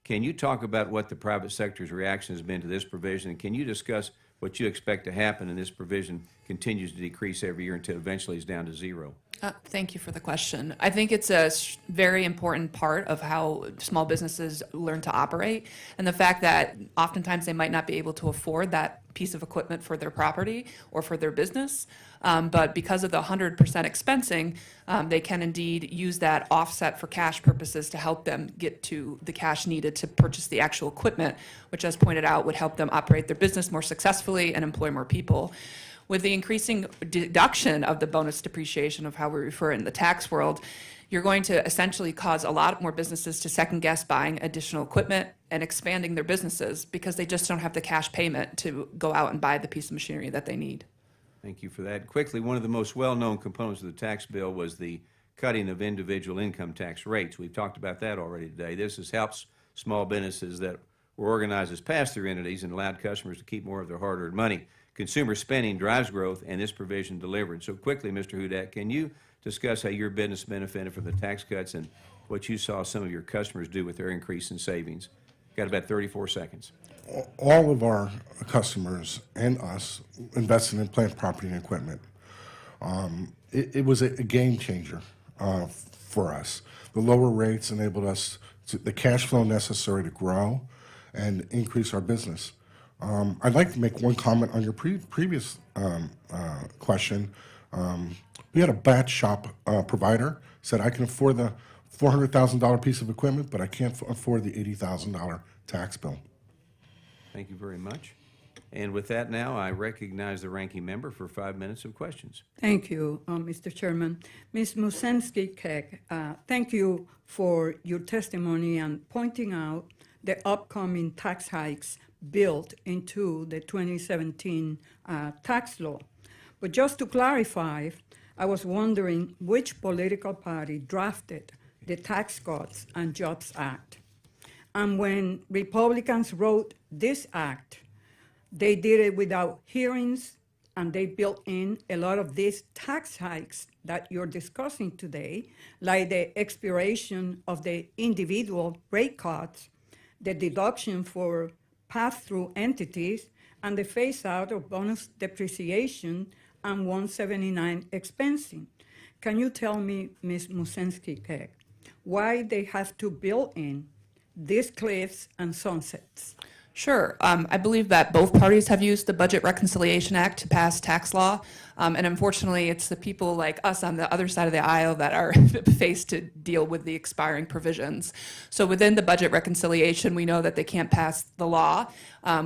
can you talk about what the private sector's reaction has been to this provision, and can you discuss what you expect to happen and this provision continues to decrease every year until eventually it's down to zero? Thank you for the question. I think it's a very important part of how small businesses learn to operate, and the fact that oftentimes they might not be able to afford that piece of equipment for their property or for their business, but because of the 100% expensing, they can indeed use that offset for cash purposes to help them get to the cash needed to purchase the actual equipment, which, as pointed out, would help them operate their business more successfully and employ more people. With the increasing deduction of the bonus depreciation, of how we refer it in the tax world, you're going to essentially cause a lot more businesses to second guess buying additional equipment and expanding their businesses because they just don't have the cash payment to go out and buy the piece of machinery that they need. Thank you for that. Quickly, one of the most well-known components of the tax bill was the cutting of individual income tax rates. We've talked about that already today. This helps small businesses that were organized as pass-through entities and allowed customers to keep more of their hard-earned money. Consumer spending drives growth, and this provision delivered. So quickly, Mr. Hudak, can you discuss how your business benefited from the tax cuts and what you saw some of your customers do with their increase in savings? Got about 34 seconds. All of our customers and us invested in plant, property, and equipment. It was a game changer for us. The lower rates enabled us the cash flow necessary to grow and increase our business. I'd like to make one comment on your previous question. We had a batch shop provider said, I can afford the $400,000 piece of equipment, but I can't afford the $80,000 tax bill. Thank you very much. And with that now, I recognize the ranking member for 5 minutes of questions. Thank you, Mr. Chairman. Ms. Musensky-Keck, thank you for your testimony and pointing out the upcoming tax hikes built into the 2017 tax law. But just to clarify, I was wondering which political party drafted the Tax Cuts and Jobs Act. And when Republicans wrote this act, they did it without hearings, and they built in a lot of these tax hikes that you're discussing today, like the expiration of the individual rate cuts, the deduction for pass-through entities, and the phase-out of bonus depreciation and 179 expensing. Can you tell me, Ms. Musensky-Keck, why they have to build in these cliffs and sunsets? Sure. I believe that both parties have used the Budget Reconciliation Act to pass tax law. And unfortunately, it's the people like us on the other side of the aisle that are faced to deal with the expiring provisions. So within the budget reconciliation, we know that they can't pass the law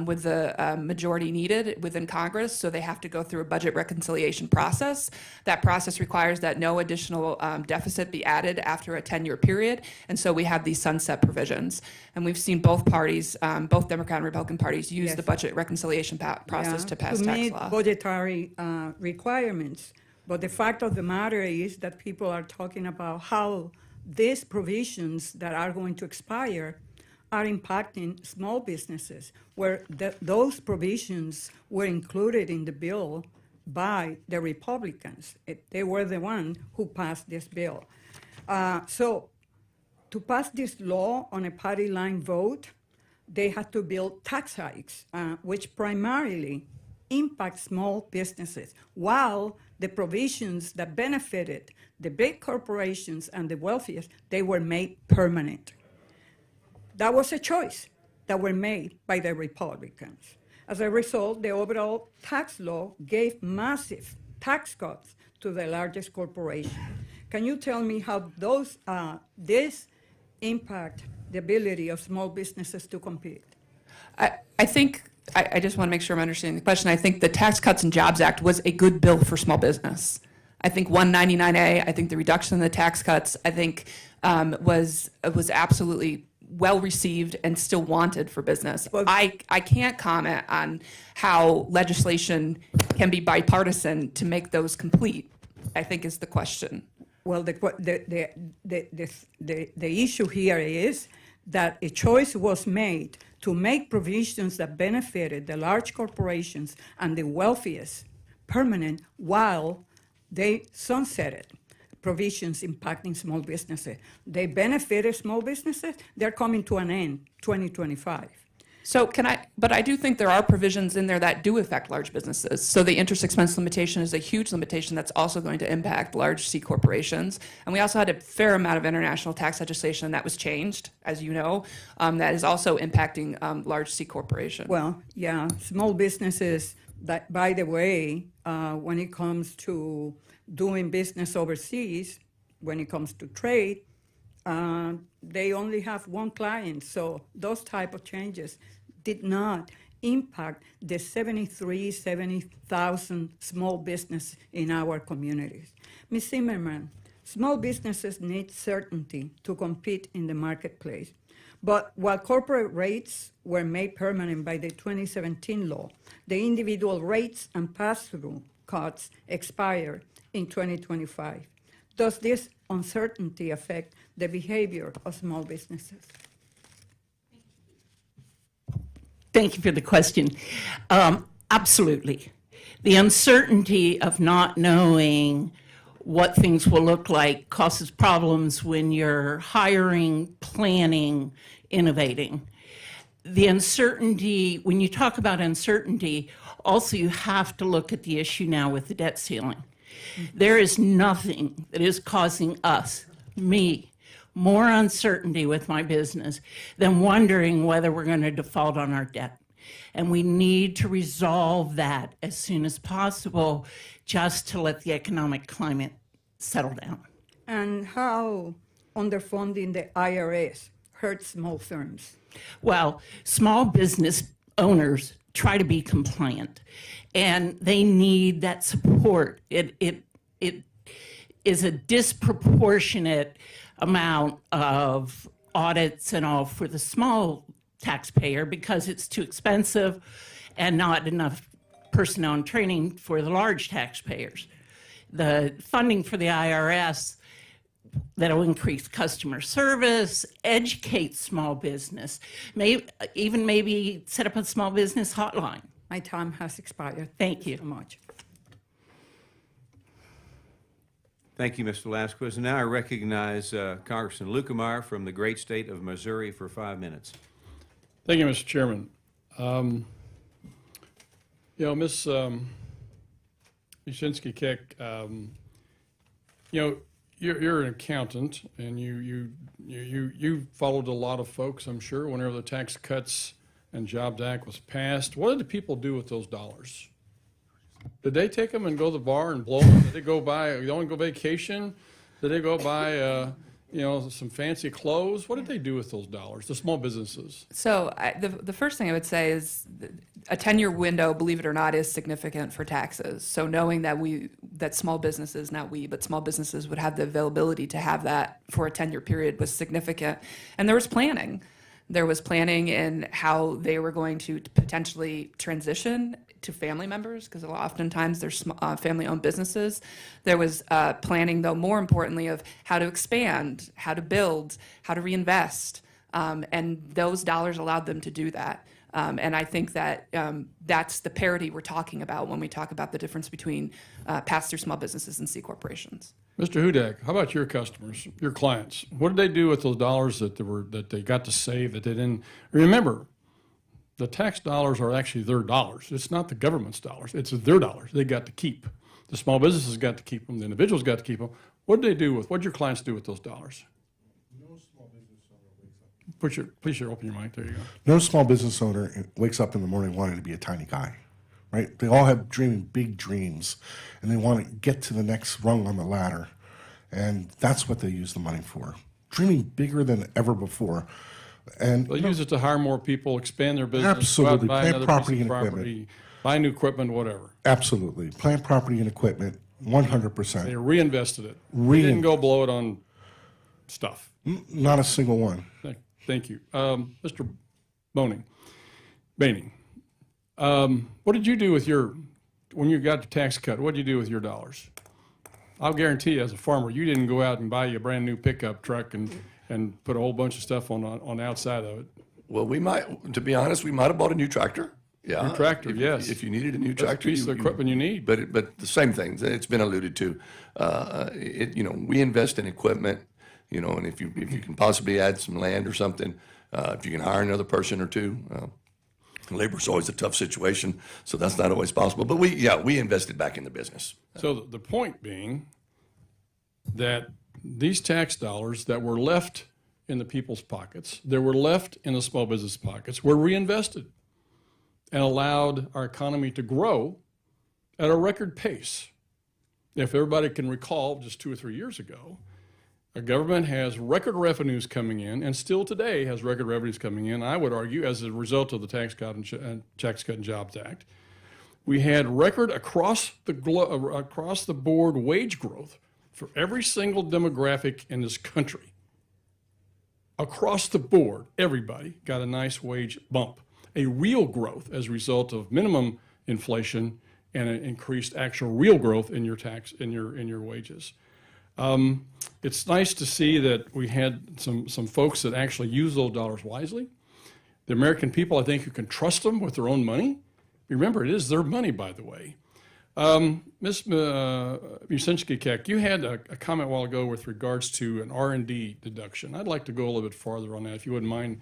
with the majority needed within Congress, so they have to go through a budget reconciliation process. That process requires that no additional deficit be added after a 10-year period, and so we have these sunset provisions. And we've seen both parties, both Democrat and Republican parties, use the budget reconciliation process to pass tax law. Budgetary requirements. But the fact of the matter is that people are talking about how these provisions that are going to expire are impacting small businesses, where those provisions were included in the bill by the Republicans. They were the ones who passed this bill. So to pass this law on a party line vote, they had to build tax hikes, which primarily impact small businesses, while the provisions that benefited the big corporations and the wealthiest, they were made permanent. That was a choice that were made by the Republicans. As a result, the overall tax law gave massive tax cuts to the largest corporations. Can you tell me how this impact the ability of small businesses to compete? I think, I just want to make sure I'm understanding the question. I think the Tax Cuts and Jobs Act was a good bill for small business. I think 199A, I think the reduction in the tax cuts, I think was absolutely well received and still wanted for business. Well, I can't comment on how legislation can be bipartisan to make those complete, I think is the question. Well, the issue here is that a choice was made to make provisions that benefited the large corporations and the wealthiest permanent, while they sunsetted provisions impacting small businesses. They benefited small businesses. They're coming to an end 2025. So but I do think there are provisions in there that do affect large businesses. So the interest expense limitation is a huge limitation that's also going to impact large C corporations. And we also had a fair amount of international tax legislation that was changed, as you know, that is also impacting large C corporations. Well, yeah, small businesses, that, by the way, when it comes to doing business overseas, when it comes to trade, they only have one client. So those type of changes did not impact the 70,000 small business in our communities. Ms. Zimmerman, small businesses need certainty to compete in the marketplace. But while corporate rates were made permanent by the 2017 law, the individual rates and pass-through cuts expired in 2025. Does this uncertainty affect the behavior of small businesses? Thank you for the question. Absolutely. The uncertainty of not knowing what things will look like causes problems when you're hiring, planning, innovating. The uncertainty, when you talk about uncertainty, also you have to look at the issue now with the debt ceiling. There is nothing that is causing us, me, more uncertainty with my business than wondering whether we're going to default on our debt. And we need to resolve that as soon as possible just to let the economic climate settle down. And how underfunding the IRS hurts small firms? Well, small business owners try to be compliant, and they need that support. It is a disproportionate amount of audits and all for the small taxpayer because it's too expensive and not enough personnel and training for the large taxpayers. The funding for the IRS that'll increase customer service, educate small business, maybe set up a small business hotline. My time has expired. Thank you. So much. Thank you, Mr. Velasquez. And now I recognize Congressman Lukemeyer from the great state of Missouri for 5 minutes. Thank you, Mr. Chairman. Ms. Yashinsky-Keck, you're an accountant, and you followed a lot of folks, I'm sure, whenever the Tax Cuts and Jobs Act was passed. What did the people do with those dollars? Did they take them and go to the bar and blow them? Did they go vacation? Did they go buy, some fancy clothes? What did they do with those dollars, the small businesses? So the first thing I would say is a 10-year window, believe it or not, is significant for taxes. So knowing that small businesses, not we, but small businesses would have the availability to have that for a 10-year period was significant. And there was planning. There was planning in how they were going to potentially transition to family members, because oftentimes they're family-owned businesses. There was planning, though, more importantly, of how to expand, how to build, how to reinvest, and those dollars allowed them to do that. And I think that that's the parity we're talking about when we talk about the difference between pass-through small businesses and C corporations. Mr. Hudak, how about your customers, your clients? What did they do with those dollars that they got to save that they didn't? Remember, the tax dollars are actually their dollars. It's not the government's dollars. It's their dollars. They got to keep. The small businesses got to keep them. The individuals got to keep them. What did they do with? What did your clients do with those dollars? No small business owner wakes up. Please open your mic. There you go. No small business owner wakes up in the morning wanting to be a tiny guy, right? They all have big dreams, and they want to get to the next rung on the ladder, and that's what they use the money for. Dreaming bigger than ever before. And They'll use it to hire more people, expand their business, Absolutely. go out and buy Plant another property piece of and property, buy new equipment, whatever. absolutely, plant property and equipment, 100%. They reinvested it. They didn't go blow it on stuff. Not a single one. Thank you. Mr. Boning, what did you do with when you got the tax cut, what did you do with your dollars? I'll guarantee you, as a farmer, you didn't go out and buy you a brand new pickup truck and put a whole bunch of stuff on the outside of it. Well, to be honest, we might have bought a new tractor. Yeah. New tractor, If you needed a new That's a tractor. piece of equipment you need. But the same thing, it's been alluded to. We invest in equipment, and if you can possibly add some land or something, if you can hire another person or two, Labor's always a tough situation, so that's not always possible. But we invested back in the business. So the point being that these tax dollars that were left in the people's pockets, that were left in the small business pockets, were reinvested and allowed our economy to grow at a record pace. If everybody can recall, just 2 or 3 years ago, our government has record revenues coming in, and still today has record revenues coming in, I would argue, as a result of the Tax Cut and Jobs Act. We had record across the board wage growth for every single demographic in this country. Across the board, everybody got a nice wage bump, a real growth as a result of minimum inflation and an increased actual real growth in your wages. It's nice to see that we had some folks that actually use those dollars wisely. The American people, I think, who can trust them with their own money. Remember, it is their money, by the way. Ms. Musinski-Keck, you had a comment a while ago with regards to an R&D deduction. I'd like to go a little bit farther on that, if you wouldn't mind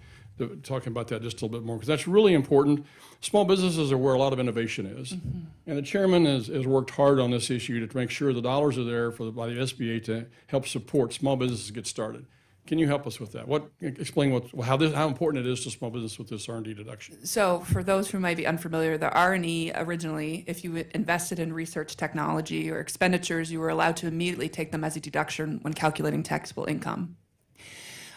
talking about that just a little bit more, because that's really important. Small businesses are where a lot of innovation is. Mm-hmm. And the chairman has worked hard on this issue to make sure the dollars are there by the SBA to help support small businesses get started. Can you help us with that? Explain how important it is to small business with this R&D deduction? So for those who might be unfamiliar, the R&E originally, if you invested in research technology or expenditures, you were allowed to immediately take them as a deduction when calculating taxable income.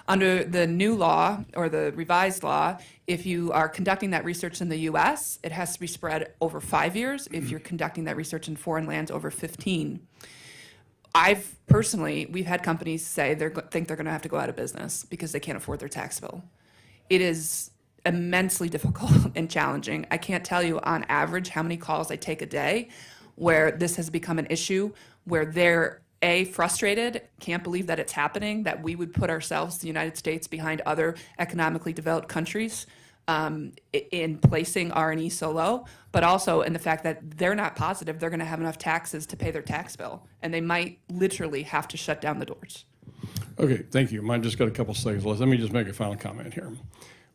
Under the new law or the revised law, if you are conducting that research in the U.S., it has to be spread over 5 years. If you're conducting that research in foreign lands, over 15. We've had companies say think they're going to have to go out of business because they can't afford their tax bill. It is immensely difficult and challenging. I can't tell you on average how many calls I take a day where this has become an issue, where they're frustrated, can't believe that it's happening, that we would put ourselves, the United States, behind other economically developed countries in placing R&E so low, but also in the fact that they're not positive they're going to have enough taxes to pay their tax bill, and they might literally have to shut down the doors. Okay, thank you. Mine just got a couple seconds left. Let me just make a final comment here.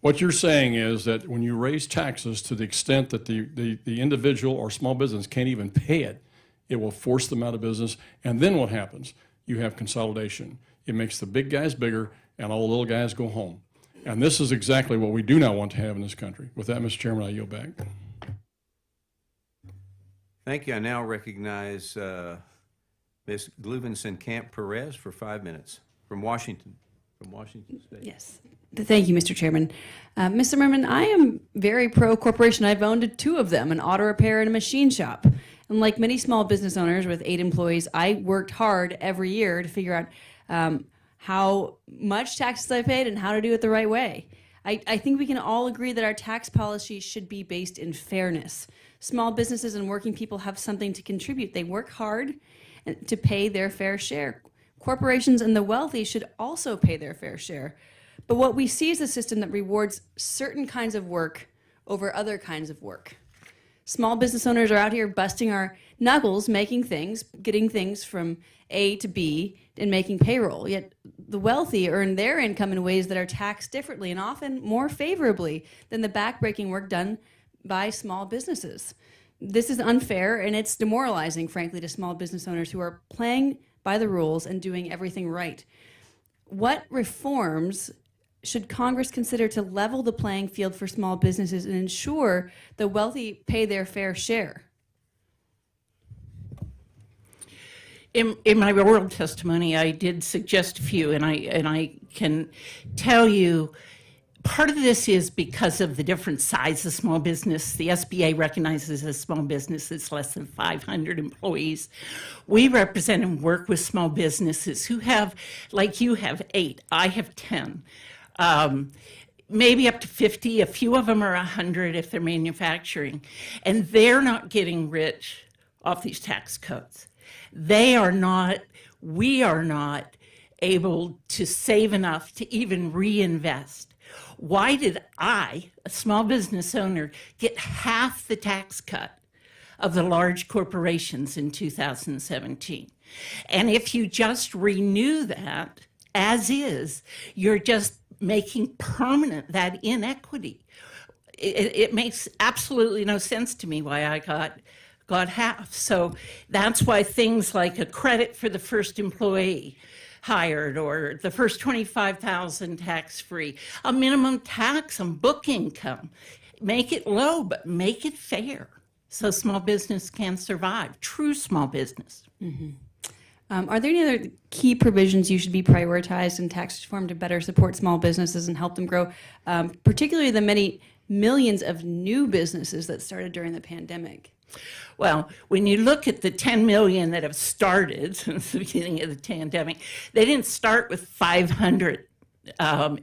What you're saying is that when you raise taxes to the extent that the individual or small business can't even pay it, it will force them out of business. And then what happens? You have consolidation. It makes the big guys bigger and all the little guys go home. And this is exactly what we do not want to have in this country. With that, Mr. Chairman, I yield back. Thank you. I now recognize Ms. Gluvinson-Camp Perez for 5 minutes from Washington State. Yes. Thank you, Mr. Chairman. Mr. Merman, I am very pro-corporation. I've owned 2 of them, an auto repair and a machine shop. And like many small business owners with 8 employees, I worked hard every year to figure out how much taxes I paid and how to do it the right way. I think we can all agree that our tax policy should be based in fairness. Small businesses and working people have something to contribute. They work hard to pay their fair share. Corporations and the wealthy should also pay their fair share. But what we see is a system that rewards certain kinds of work over other kinds of work. Small business owners are out here busting our knuckles, making things, getting things from A to B, and making payroll. Yet the wealthy earn their income in ways that are taxed differently and often more favorably than the backbreaking work done by small businesses. This is unfair, and it's demoralizing, frankly, to small business owners who are playing by the rules and doing everything right. What reforms should Congress consider to level the playing field for small businesses and ensure the wealthy pay their fair share? In my oral testimony, I did suggest a few, and I can tell you part of this is because of the different size of small business. The SBA recognizes a small business that's less than 500 employees. We represent and work with small businesses who have, like you have 8, I have 10. Maybe up to 50, a few of them are 100 if they're manufacturing, and they're not getting rich off these tax cuts. We are not able to save enough to even reinvest. Why did I, a small business owner, get half the tax cut of the large corporations in 2017? And if you just renew that as is, you're just making permanent that inequity. it makes absolutely no sense to me why I got half. So that's why things like a credit for the first employee hired, or the first 25,000 tax-free, a minimum tax on book income, make it low, but make it fair so small business can survive, true small business. Are there any other key provisions you should be prioritized in tax reform to better support small businesses and help them grow, particularly the many millions of new businesses that started during the pandemic? Well, when you look at the 10 million that have started since the beginning of the pandemic, they didn't start with 500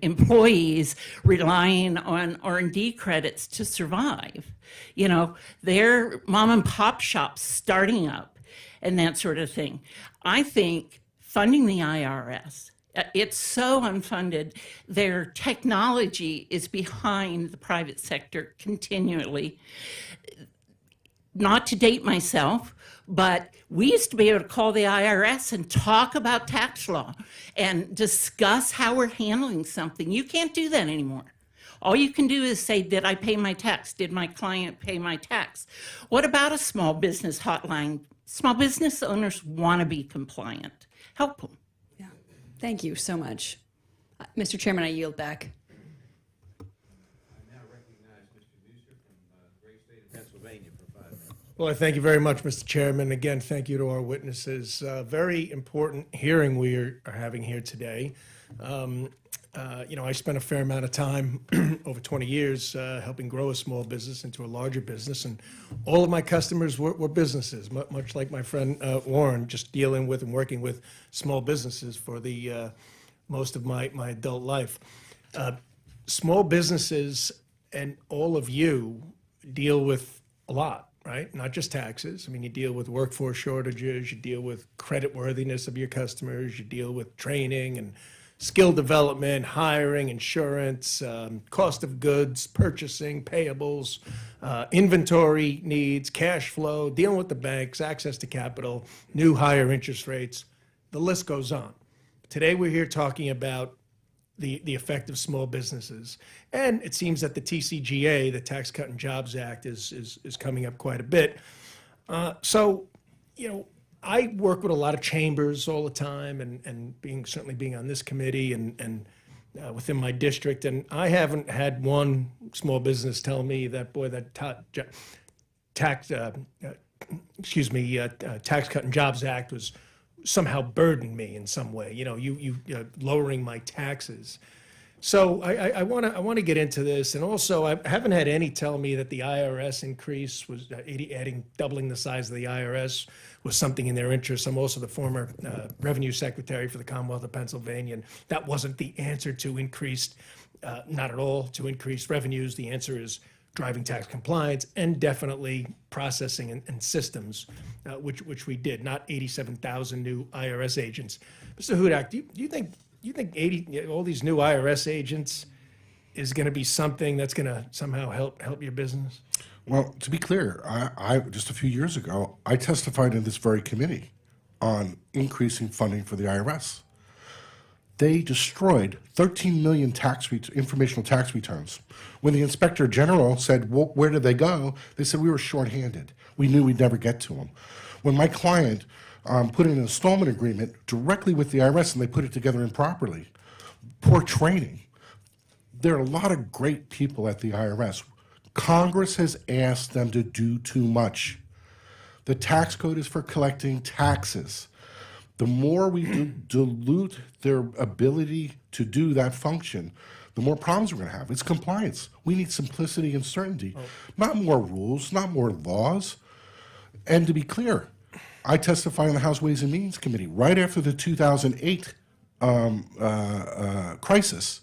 employees relying on R&D credits to survive. You know, they're mom and pop shops starting up and that sort of thing. I think funding the IRS, it's so unfunded. Their technology is behind the private sector continually. Not to date myself, but we used to be able to call the IRS and talk about tax law and discuss how we're handling something. You can't do that anymore. All you can do is say, did I pay my tax? Did my client pay my tax? What about a small business hotline? Small business owners want to be compliant. Help them. Yeah. Thank you so much. Mr. Chairman, I yield back. I now recognize Mr. Muser from the great state of Pennsylvania for 5 minutes. Well, I thank you very much, Mr. Chairman. Again, thank you to our witnesses. Very important hearing we are having here today. You know, I spent a fair amount of time over 20 years helping grow a small business into a larger business, and all of my customers were businesses, much like my friend Warren, just dealing with and working with small businesses for the most of my adult life. Small businesses and all of you deal with a lot, right? Not just taxes. I mean, you deal with workforce shortages, you deal with creditworthiness of your customers, you deal with training and skill development, hiring, insurance, cost of goods, purchasing, payables, inventory needs, cash flow, dealing with the banks, access to capital, new higher interest rates. The list goes on. Today we're here talking about the effect of small businesses. And it seems that the TCJA, the Tax Cut and Jobs Act, is coming up quite a bit. So, you know, I work with a lot of chambers all the time, and certainly being on this committee and within my district, and I haven't had one small business tell me that, boy, that Tax Cut and Jobs Act was somehow burdened me in some way. You know, you lowering my taxes. So I want to get into this, and also I haven't had any tell me that the IRS increase was doubling the size of the IRS was something in their interest. I'm also the former revenue secretary for the Commonwealth of Pennsylvania, and that wasn't the answer to increased, not at all, to increased revenues. The answer is driving tax compliance and definitely processing and systems, which we did, not 87,000 new IRS agents. Mr. Hudak, do you think 80 all these new IRS agents is going to be something that's going to somehow help your business? Well, to be clear, I just a few years ago, I testified in this very committee on increasing funding for the IRS. They destroyed 13 million informational tax returns. When the Inspector General said, well, where did they go? They said we were shorthanded. We knew we'd never get to them. When my client put in an installment agreement directly with the IRS and they put it together improperly, poor training. There are a lot of great people at the IRS. Congress has asked them to do too much. The tax code is for collecting taxes. The more we dilute their ability to do that function, the more problems we're going to have. It's compliance. We need simplicity and certainty, not more rules, not more laws. And to be clear, I testified in the House Ways and Means Committee right after the 2008 crisis.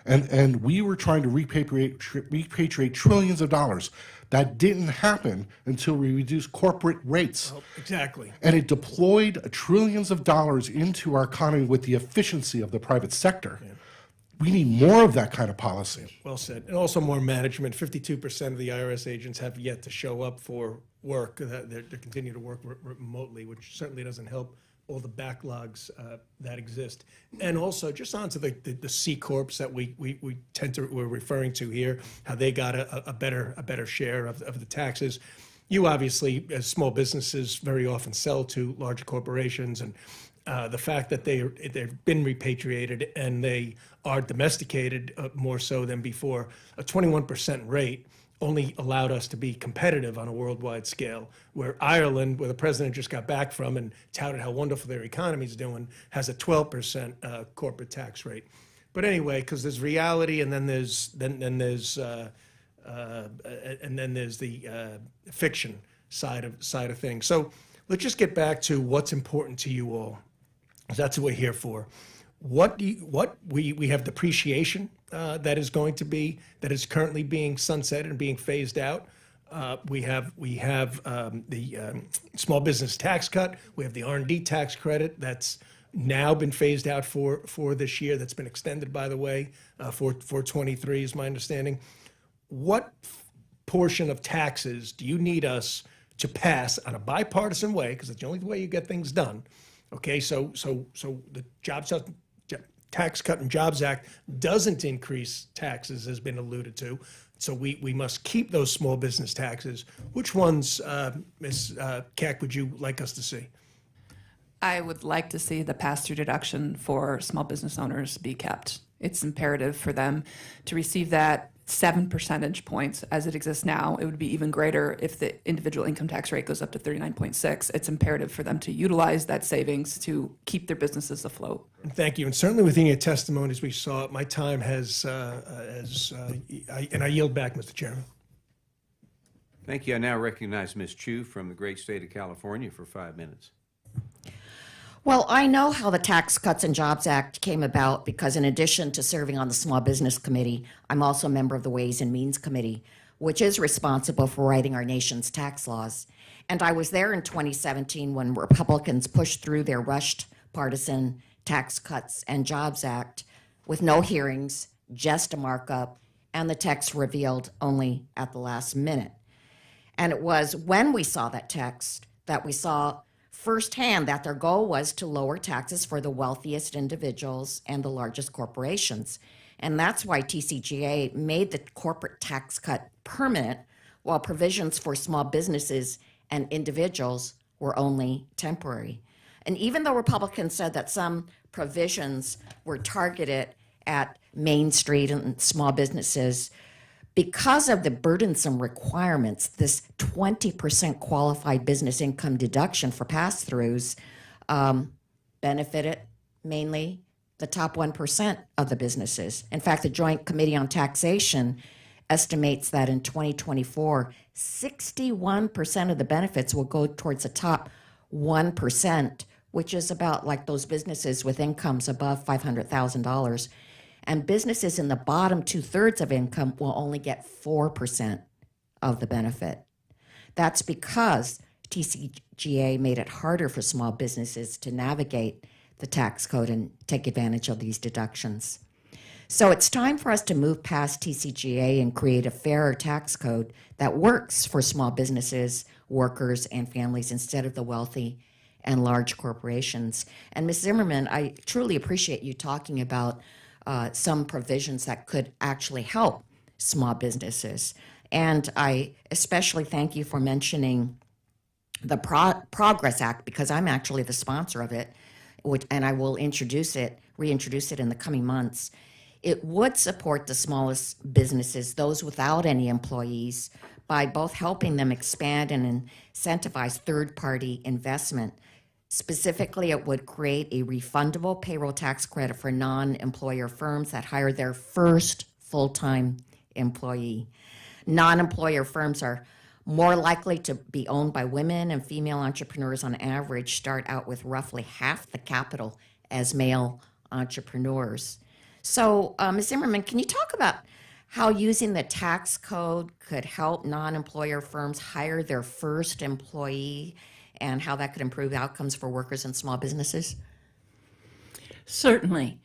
And we were trying to repatriate trillions of dollars. That didn't happen until we reduced corporate rates. Oh, exactly. And it deployed trillions of dollars into our economy with the efficiency of the private sector. Yeah. We need more of that kind of policy. Well said. And also more management. 52% of the IRS agents have yet to show up for work. They continue to work remotely, which certainly doesn't help all the backlogs that exist. And also, just onto the C corps that we're referring to here, how they got a better share of the taxes. You obviously, as small businesses, very often sell to larger corporations, and the fact that they've been repatriated and they are domesticated more so than before, a 21% rate only allowed us to be competitive on a worldwide scale, where Ireland, where the president just got back from and touted how wonderful their economy is doing, has a 12% corporate tax rate. But anyway, because there's reality, and then there's the fiction side of things. So let's just get back to what's important to you all. That's what we're here for. We have depreciation that is currently being sunsetted and being phased out. We have the small business tax cut. We have the R&D tax credit that's now been phased out for this year. That's been extended, by the way, for 23 is my understanding. What portion of taxes do you need us to pass on a bipartisan way? Because it's the only way you get things done. Okay, so the Tax Cut and Jobs Act doesn't increase taxes, has been alluded to. So we must keep those small business taxes. Which ones, Ms. Keck, would you like us to see? I would like to see the pass-through deduction for small business owners be kept. It's imperative for them to receive that 7 percentage points as it exists now. It would be even greater if the individual income tax rate goes up to 39.6. It's imperative for them to utilize that savings to keep their businesses afloat. Thank you. And certainly within your testimony, as we saw, my time and I yield back, Mr. Chairman. Thank you. I now recognize Ms. Chu from the great state of California for 5 minutes. Well, I know how the Tax Cuts and Jobs Act came about because in addition to serving on the Small Business Committee, I'm also a member of the Ways and Means Committee, which is responsible for writing our nation's tax laws. And I was there in 2017 when Republicans pushed through their rushed partisan Tax Cuts and Jobs Act with no hearings, just a markup, and the text revealed only at the last minute. And it was when we saw that text that we saw firsthand that their goal was to lower taxes for the wealthiest individuals and the largest corporations. And that's why TCJA made the corporate tax cut permanent, while provisions for small businesses and individuals were only temporary. And even though Republicans said that some provisions were targeted at Main Street and small businesses, because of the burdensome requirements, this 20% qualified business income deduction for pass-throughs benefited mainly the top 1% of the businesses. In fact, the Joint Committee on Taxation estimates that in 2024, 61% of the benefits will go towards the top 1%, which is about like those businesses with incomes above $500,000. And businesses in the bottom 2/3 of income will only get 4% of the benefit. That's because TCJA made it harder for small businesses to navigate the tax code and take advantage of these deductions. So it's time for us to move past TCJA and create a fairer tax code that works for small businesses, workers, and families instead of the wealthy and large corporations. And Ms. Zimmerman, I truly appreciate you talking about some provisions that could actually help small businesses. And I especially thank you for mentioning the Progress Act, because I'm actually the sponsor of it, and I will reintroduce it in the coming months. It would support the smallest businesses, those without any employees, by both helping them expand and incentivize third-party investment. Specifically, it would create a refundable payroll tax credit for non-employer firms that hire their first full-time employee. Non-employer firms are more likely to be owned by women, and female entrepreneurs on average start out with roughly half the capital as male entrepreneurs. So, Ms. Zimmerman, can you talk about how using the tax code could help non-employer firms hire their first employee, and how that could improve outcomes for workers and small businesses? Certainly.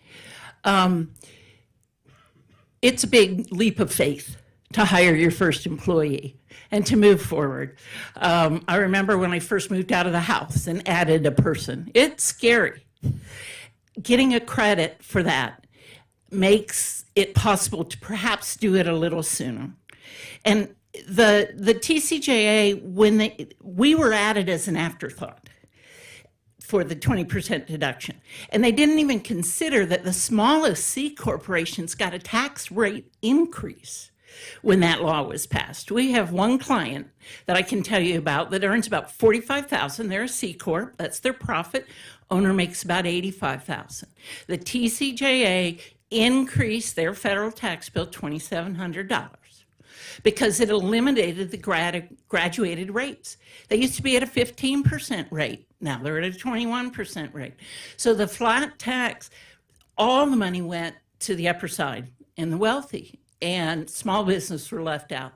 It's a big leap of faith to hire your first employee and to move forward. I remember when I first moved out of the house and added a person. It's scary. Getting a credit for that makes it possible to perhaps do it a little sooner. And the TCJA, we were added as an afterthought for the 20% deduction. And they didn't even consider that the smallest C corporations got a tax rate increase when that law was passed. We have one client that I can tell you about that earns about $45,000. They're a C corp. That's their profit. Owner makes about $85,000. The TCJA increased their federal tax bill $2,700 because it eliminated the graduated rates. They used to be at a 15% rate. Now they're at a 21% rate. So the flat tax, all the money went to the upper side and the wealthy, and small business were left out.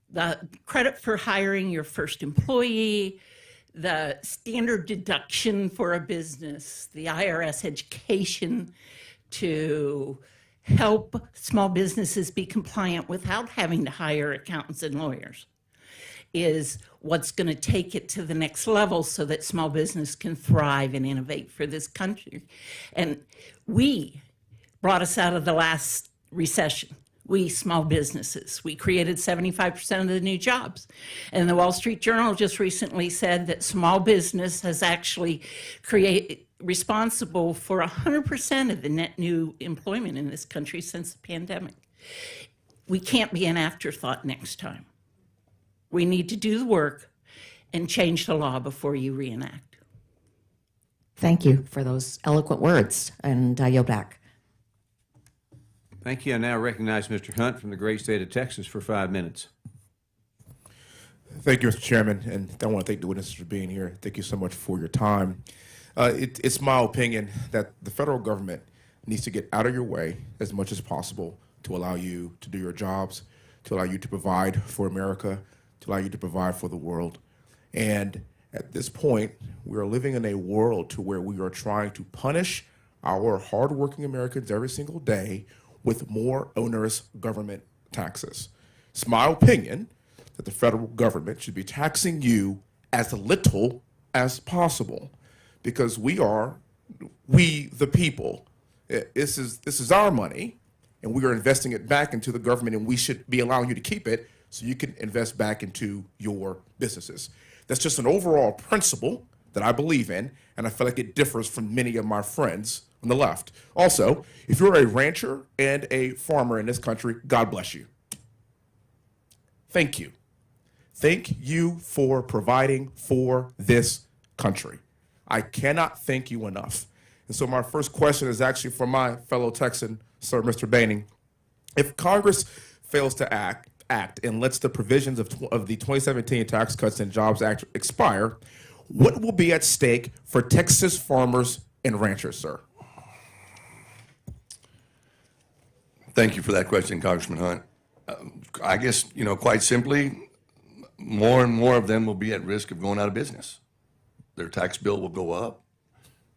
The credit for hiring your first employee, the standard deduction for a business, the IRS education to help small businesses be compliant without having to hire accountants and lawyers is what's going to take it to the next level so that small business can thrive and innovate for this country. And we brought us out of the last recession. We small businesses. We created 75% of the new jobs. And the Wall Street Journal just recently said that small business has actually responsible for 100% of the net new employment in this country since the pandemic. We can't be an afterthought next time. We need to do the work and change the law before you reenact. Thank you for those eloquent words, and I yield back. Thank you. I now recognize Mr. Hunt from the great state of Texas for 5 minutes. Thank you, Mr. Chairman, and I want to thank the witnesses for being here. Thank you so much for your time. It's my opinion that the federal government needs to get out of your way as much as possible to allow you to do your jobs, to allow you to provide for America, to allow you to provide for the world. And at this point, we are living in a world to where we are trying to punish our hardworking Americans every single day with more onerous government taxes. It's my opinion that the federal government should be taxing you as little as possible, because we the people. This is our money, and we are investing it back into the government, and we should be allowing you to keep it so you can invest back into your businesses. That's just an overall principle that I believe in, and I feel like it differs from many of my friends on the left. Also, if you're a rancher and a farmer in this country, God bless you. Thank you. Thank you for providing for this country. I cannot thank you enough. And so my first question is actually for my fellow Texan, Sir Mr. Boehning. If Congress fails to act and lets the provisions of the 2017 Tax Cuts and Jobs Act expire, what will be at stake for Texas farmers and ranchers, sir? Thank you for that question, Congressman Hunt. I guess, quite simply, more and more of them will be at risk of going out of business. Their tax bill will go up.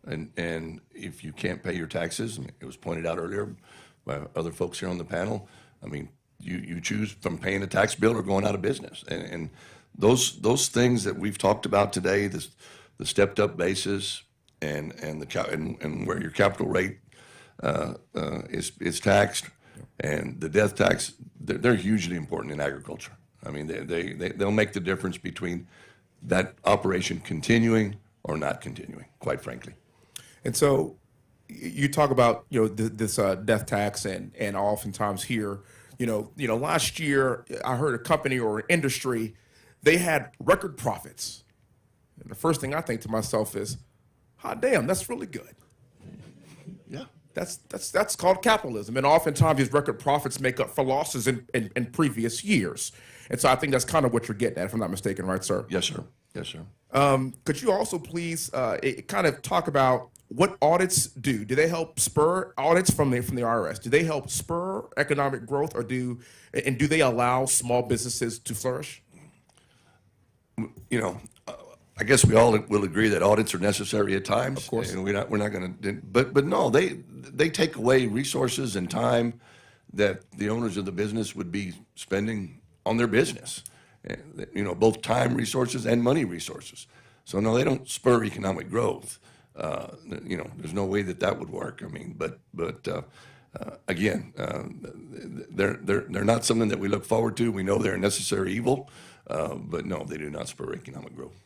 And if you can't pay your taxes, it was pointed out earlier by other folks here on the panel, you choose from paying a tax bill or going out of business. And those things that we've talked about today, the stepped up basis and where your capital rate is taxed, and the death tax, they're hugely important in agriculture. They'll make the difference between that operation continuing or not continuing, quite frankly. And so you talk about, this death tax and oftentimes here, last year I heard a company or an industry, they had record profits. And the first thing I think to myself is, hot damn, that's really good. Yeah. That's called capitalism. And oftentimes these record profits make up for losses in previous years. And so I think that's kind of what you're getting at, if I'm not mistaken, right, sir? Yes, sir. Yes, sir. Could you also please kind of talk about what audits do? Do they help spur audits from the IRS? Do they help spur economic growth, or do they allow small businesses to flourish? I guess we all will agree that audits are necessary at times. Of course. And we're not going to, but no, they take away resources and time that the owners of the business would be spending on their business. You know, both time resources and money resources. So no, they don't spur economic growth. You know, there's no way that that would work. I mean, but again, they're not something that we look forward to. We know they're a necessary evil, but no, they do not spur economic growth.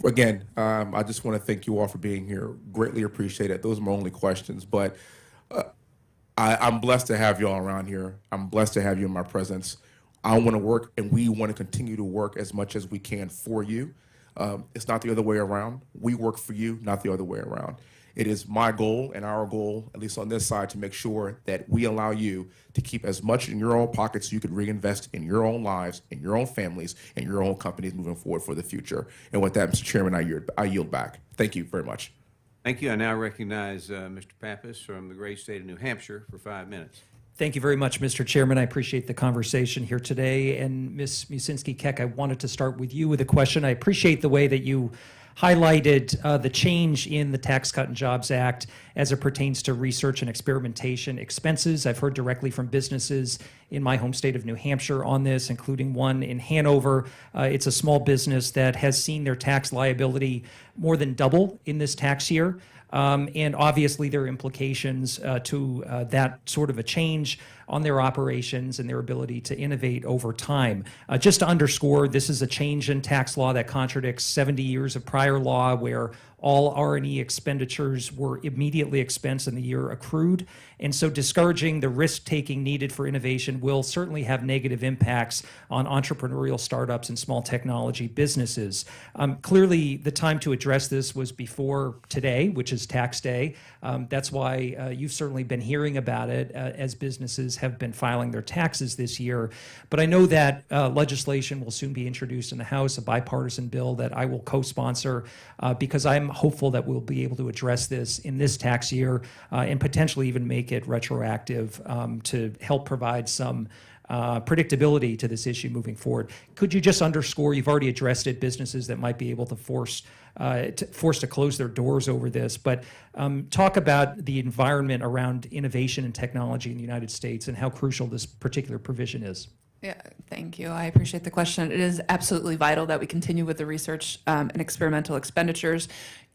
Again, I just want to thank you all for being here. Greatly appreciate it. Those are my only questions, but I'm blessed to have you all around here. I'm blessed to have you in my presence. I want to work, and we want to continue to work as much as we can for you. It's not the other way around. We work for you, not the other way around. It is my goal and our goal, at least on this side, to make sure that we allow you to keep as much in your own pockets so you could reinvest in your own lives, in your own families, and your own companies moving forward for the future. And with that, Mr. Chairman, I yield back. Thank you very much. Thank you. I now recognize Mr. Pappas from the great state of New Hampshire for 5 minutes. Thank you very much, Mr. Chairman. I appreciate the conversation here today. And Ms. Musinski-Keck, I wanted to start with you with a question. I appreciate the way that you highlighted the change in the Tax Cut and Jobs Act as it pertains to research and experimentation expenses. I've heard directly from businesses in my home state of New Hampshire on this, including one in Hanover. It's a small business that has seen their tax liability more than double in this tax year. And obviously there are implications to that sort of a change on their operations and their ability to innovate over time. Just to underscore, this is a change in tax law that contradicts 70 years of prior law where all R&E expenditures were immediately expensed in the year accrued. And so discouraging the risk-taking needed for innovation will certainly have negative impacts on entrepreneurial startups and small technology businesses. Clearly, the time to address this was before today, which is tax day. That's why you've certainly been hearing about it as businesses have been filing their taxes this year. But I know that legislation will soon be introduced in the House, a bipartisan bill that I will co-sponsor because I'm hopeful that we'll be able to address this in this tax year and potentially even make it retroactive to help provide some predictability to this issue moving forward. Could you just underscore, you've already addressed it, businesses that might be able to force to close their doors over this, but talk about the environment around innovation and technology in the United States and how crucial this particular provision is. Yeah, thank you. I appreciate the question. It is absolutely vital that we continue with the research and experimental expenditures.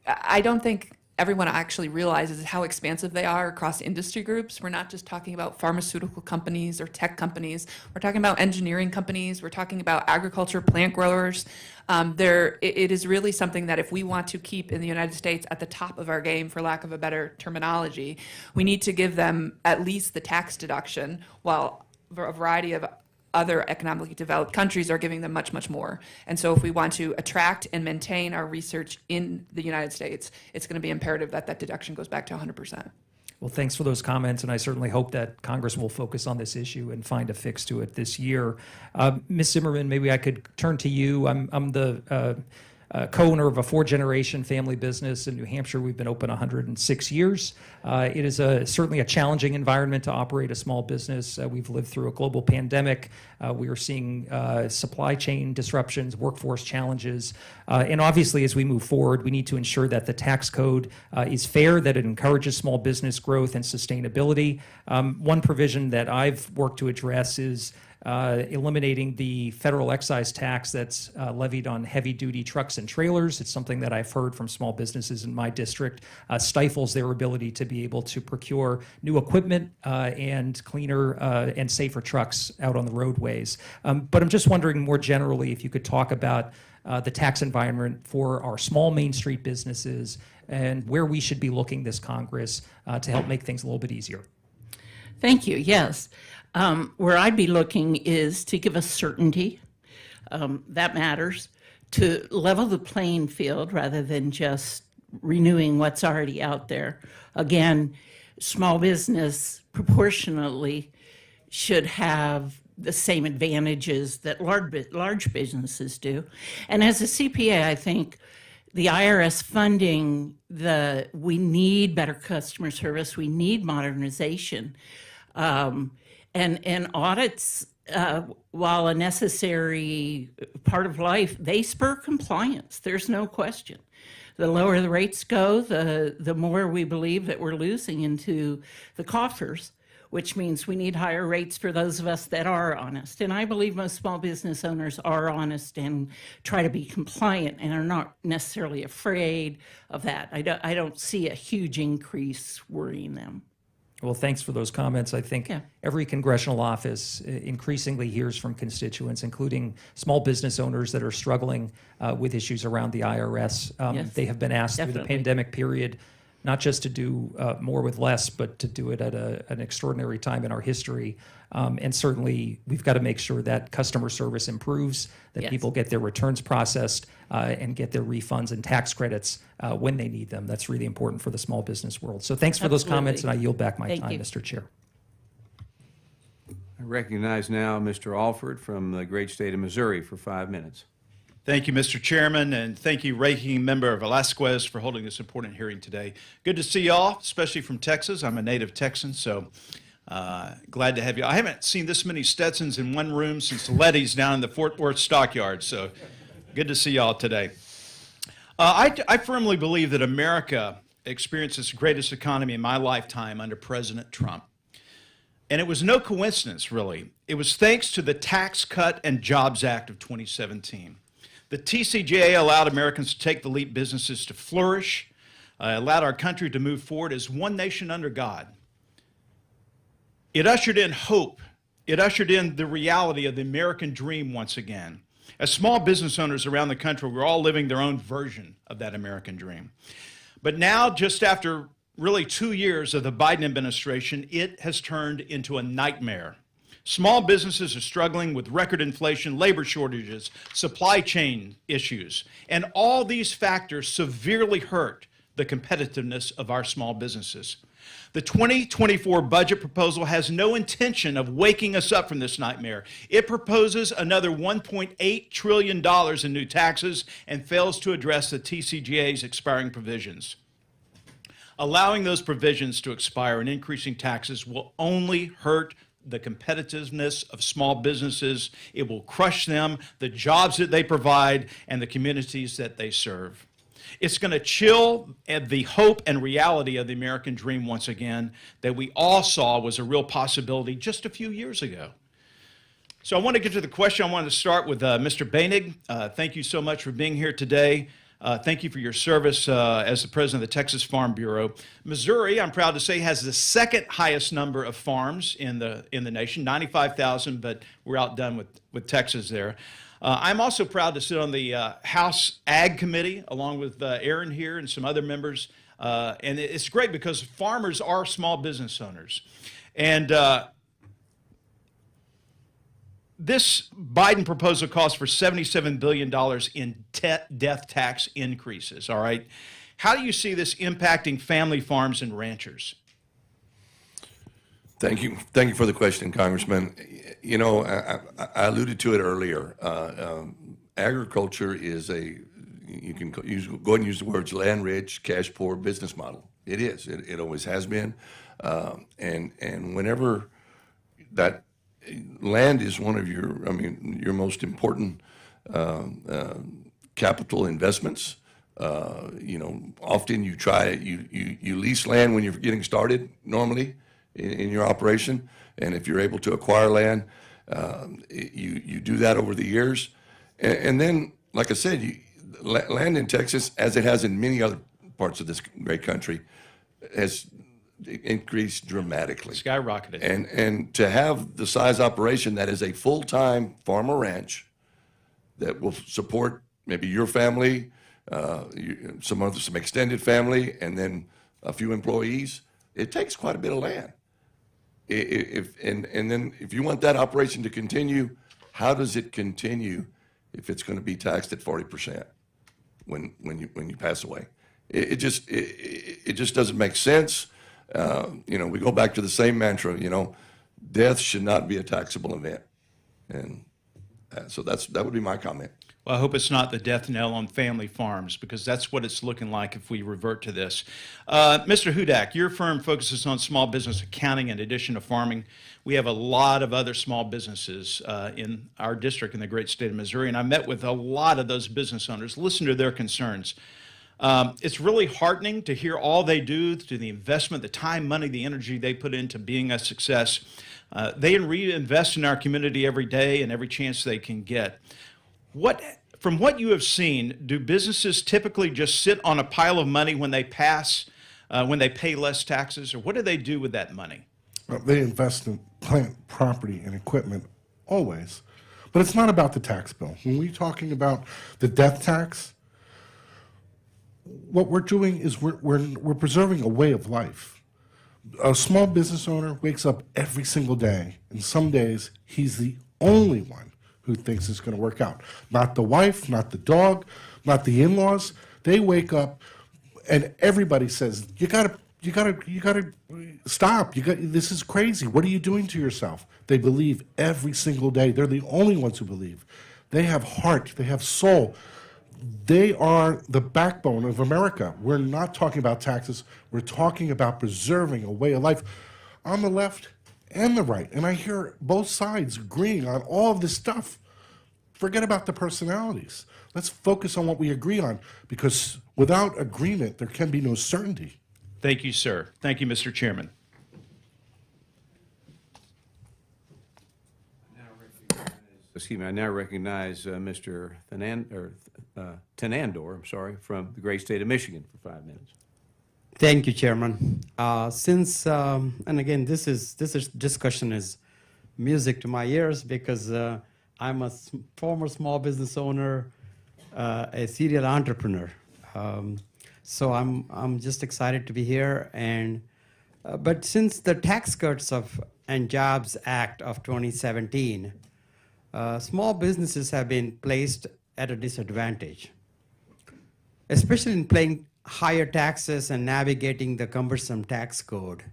I don't think everyone actually realizes how expansive they are across industry groups. We're not just talking about pharmaceutical companies or tech companies. We're talking about engineering companies. We're talking about agriculture, plant growers. It is really something that if we want to keep in the United States at the top of our game, for lack of a better terminology, we need to give them at least the tax deduction, while a variety of other economically developed countries are giving them much, much more. And so if we want to attract and maintain our research in the United States, it's going to be imperative that that deduction goes back to 100%. Well, thanks for those comments, and I certainly hope that Congress will focus on this issue and find a fix to it this year. Ms. Zimmerman, maybe I could turn to you. I'm the co-owner of a 4-generation family business in New Hampshire. We've been open 106 years. It is certainly a challenging environment to operate a small business. We've lived through a global pandemic. We are seeing supply chain disruptions, workforce challenges. And obviously, as we move forward, we need to ensure that the tax code is fair, that it encourages small business growth and sustainability. One provision that I've worked to address is eliminating the federal excise tax that's levied on heavy-duty trucks and trailers. It's something that I've heard from small businesses in my district stifles their ability to be able to procure new equipment and cleaner and safer trucks out on the roadways. But I'm just wondering more generally if you could talk about the tax environment for our small Main Street businesses and where we should be looking this Congress to help make things a little bit easier. Thank you. Yes. Where I'd be looking is to give us certainty. That matters. To level the playing field rather than just renewing what's already out there. Again, small business proportionately should have the same advantages that large businesses do. And as a CPA, I think the IRS funding, we need better customer service, we need modernization. And audits, while a necessary part of life, they spur compliance. There's no question. The lower the rates go, the more we believe that we're losing into the coffers which means we need higher rates for those of us that are honest. And I believe most small business owners are honest and try to be compliant and are not necessarily afraid of that. I don't see a huge increase worrying them. Well, thanks for those comments. I think every congressional office increasingly hears from constituents, including small business owners that are struggling with issues around the IRS. Yes, they have been asked through the definitely. pandemic period not just to do more with less, but to do it at an extraordinary time in our history. And certainly, we've got to make sure that customer service improves, that Yes. people get their returns processed and get their refunds and tax credits when they need them. That's really important for the small business world. So thanks for those Absolutely. comments, and I yield back my Thank time, you. Mr. Chair. I recognize now Mr. Alford from the great state of Missouri for 5 minutes. Thank you, Mr. Chairman, and thank you, Ranking Member Velasquez, for holding this important hearing today. Good to see y'all, especially from Texas. I'm a native Texan, so glad to have you. I haven't seen this many Stetsons in one room since Letty's down in the Fort Worth Stockyard, so good to see y'all today. I firmly believe that America experienced its greatest economy in my lifetime under President Trump. And it was no coincidence, really. It was thanks to the Tax Cut and Jobs Act of 2017. The TCJA allowed Americans to take the leap, businesses to flourish, allowed our country to move forward as one nation under God. It ushered in hope. It ushered in the reality of the American dream once again. As small business owners around the country, we're all living their own version of that American dream. But now, just after really 2 years of the Biden administration, it has turned into a nightmare. Small businesses are struggling with record inflation, labor shortages, supply chain issues, and all these factors severely hurt the competitiveness of our small businesses. The 2024 budget proposal has no intention of waking us up from this nightmare. It proposes another $1.8 trillion in new taxes and fails to address the TCJA's expiring provisions. Allowing those provisions to expire and increasing taxes will only hurt the competitiveness of small businesses. It will crush them, the jobs that they provide, and the communities that they serve. It's going to chill the hope and reality of the American dream once again that we all saw was a real possibility just a few years ago. So I want to get to the question. I want to start with Mr. Bainig. Thank you so much for being here today. Thank you for your service as the president of the Texas Farm Bureau. Missouri, I'm proud to say, has the second highest number of farms in the nation, 95,000, but we're outdone with Texas there. I'm also proud to sit on the House Ag Committee along with Aaron here and some other members. And it's great because farmers are small business owners. And this Biden proposal calls for $77 billion in death tax increases, all right? How do you see this impacting family farms and ranchers? Thank you. Thank you for the question, Congressman. You know, I alluded to it earlier. Agriculture is you can go ahead and use the words land-rich, cash-poor business model. It is. It always has been. And whenever that land is one of your most important capital investments. Often you lease land when you're getting started normally in your operation, and if you're able to acquire land, you do that over the years, and then, like I said, land in Texas, as it has in many other parts of this great country, has increased dramatically. Skyrocketed. And to have the size operation that is a full-time farmer ranch that will support maybe your family, some extended family, and then a few employees, it takes quite a bit of land. And then if you want that operation to continue, how does it continue if it's going to be taxed at 40% when you pass away? It just doesn't make sense. We go back to the same mantra, death should not be a taxable event. And so that would be my comment. Well, I hope it's not the death knell on family farms, because that's what it's looking like if we revert to this. Mr. Hudak, your firm focuses on small business accounting in addition to farming. We have a lot of other small businesses in our district in the great state of Missouri, and I met with a lot of those business owners, listened to their concerns. It's really heartening to hear all they do, to the investment, the time, money, the energy they put into being a success. They reinvest in our community every day and every chance they can get. From what you have seen, do businesses typically just sit on a pile of money when they pay less taxes, or what do they do with that money? They invest in plant, property, and equipment always. But it's not about the tax bill. When we're talking about the death tax, what we're doing is we're preserving a way of life. A small business owner wakes up every single day, and some days he's the only one who thinks it's going to work out. Not the wife, not the dog, not the in-laws. They wake up, and everybody says, "You gotta stop. This is crazy. What are you doing to yourself?" They believe every single day. They're the only ones who believe. They have heart. They have soul. They are the backbone of America. We're not talking about taxes. We're talking about preserving a way of life on the left and the right. And I hear both sides agreeing on all of this stuff. Forget about the personalities. Let's focus on what we agree on, because without agreement, there can be no certainty. Thank you, sir. Thank you, Mr. Chairman. I now recognize Mr. Tenandor, from the great state of Michigan for 5 minutes. Thank you, Chairman. And again, this discussion is music to my ears, because I'm a former small business owner, a serial entrepreneur. So I'm just excited to be here. And but since the Tax Cuts and Jobs Act of 2017, small businesses have been placed at a disadvantage, especially in paying higher taxes and navigating the cumbersome tax code.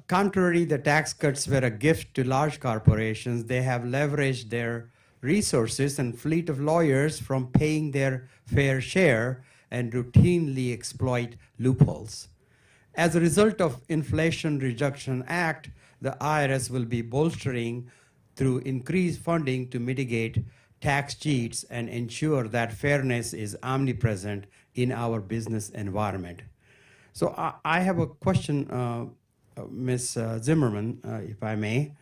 Contrary, the tax cuts were a gift to large corporations. They have leveraged their resources and fleet of lawyers from paying their fair share and routinely exploit loopholes. As a result of Inflation Reduction Act, the IRS will be bolstering through increased funding to mitigate tax cheats and ensure that fairness is omnipresent in our business environment. So I have a question, Ms. Zimmerman, if I may.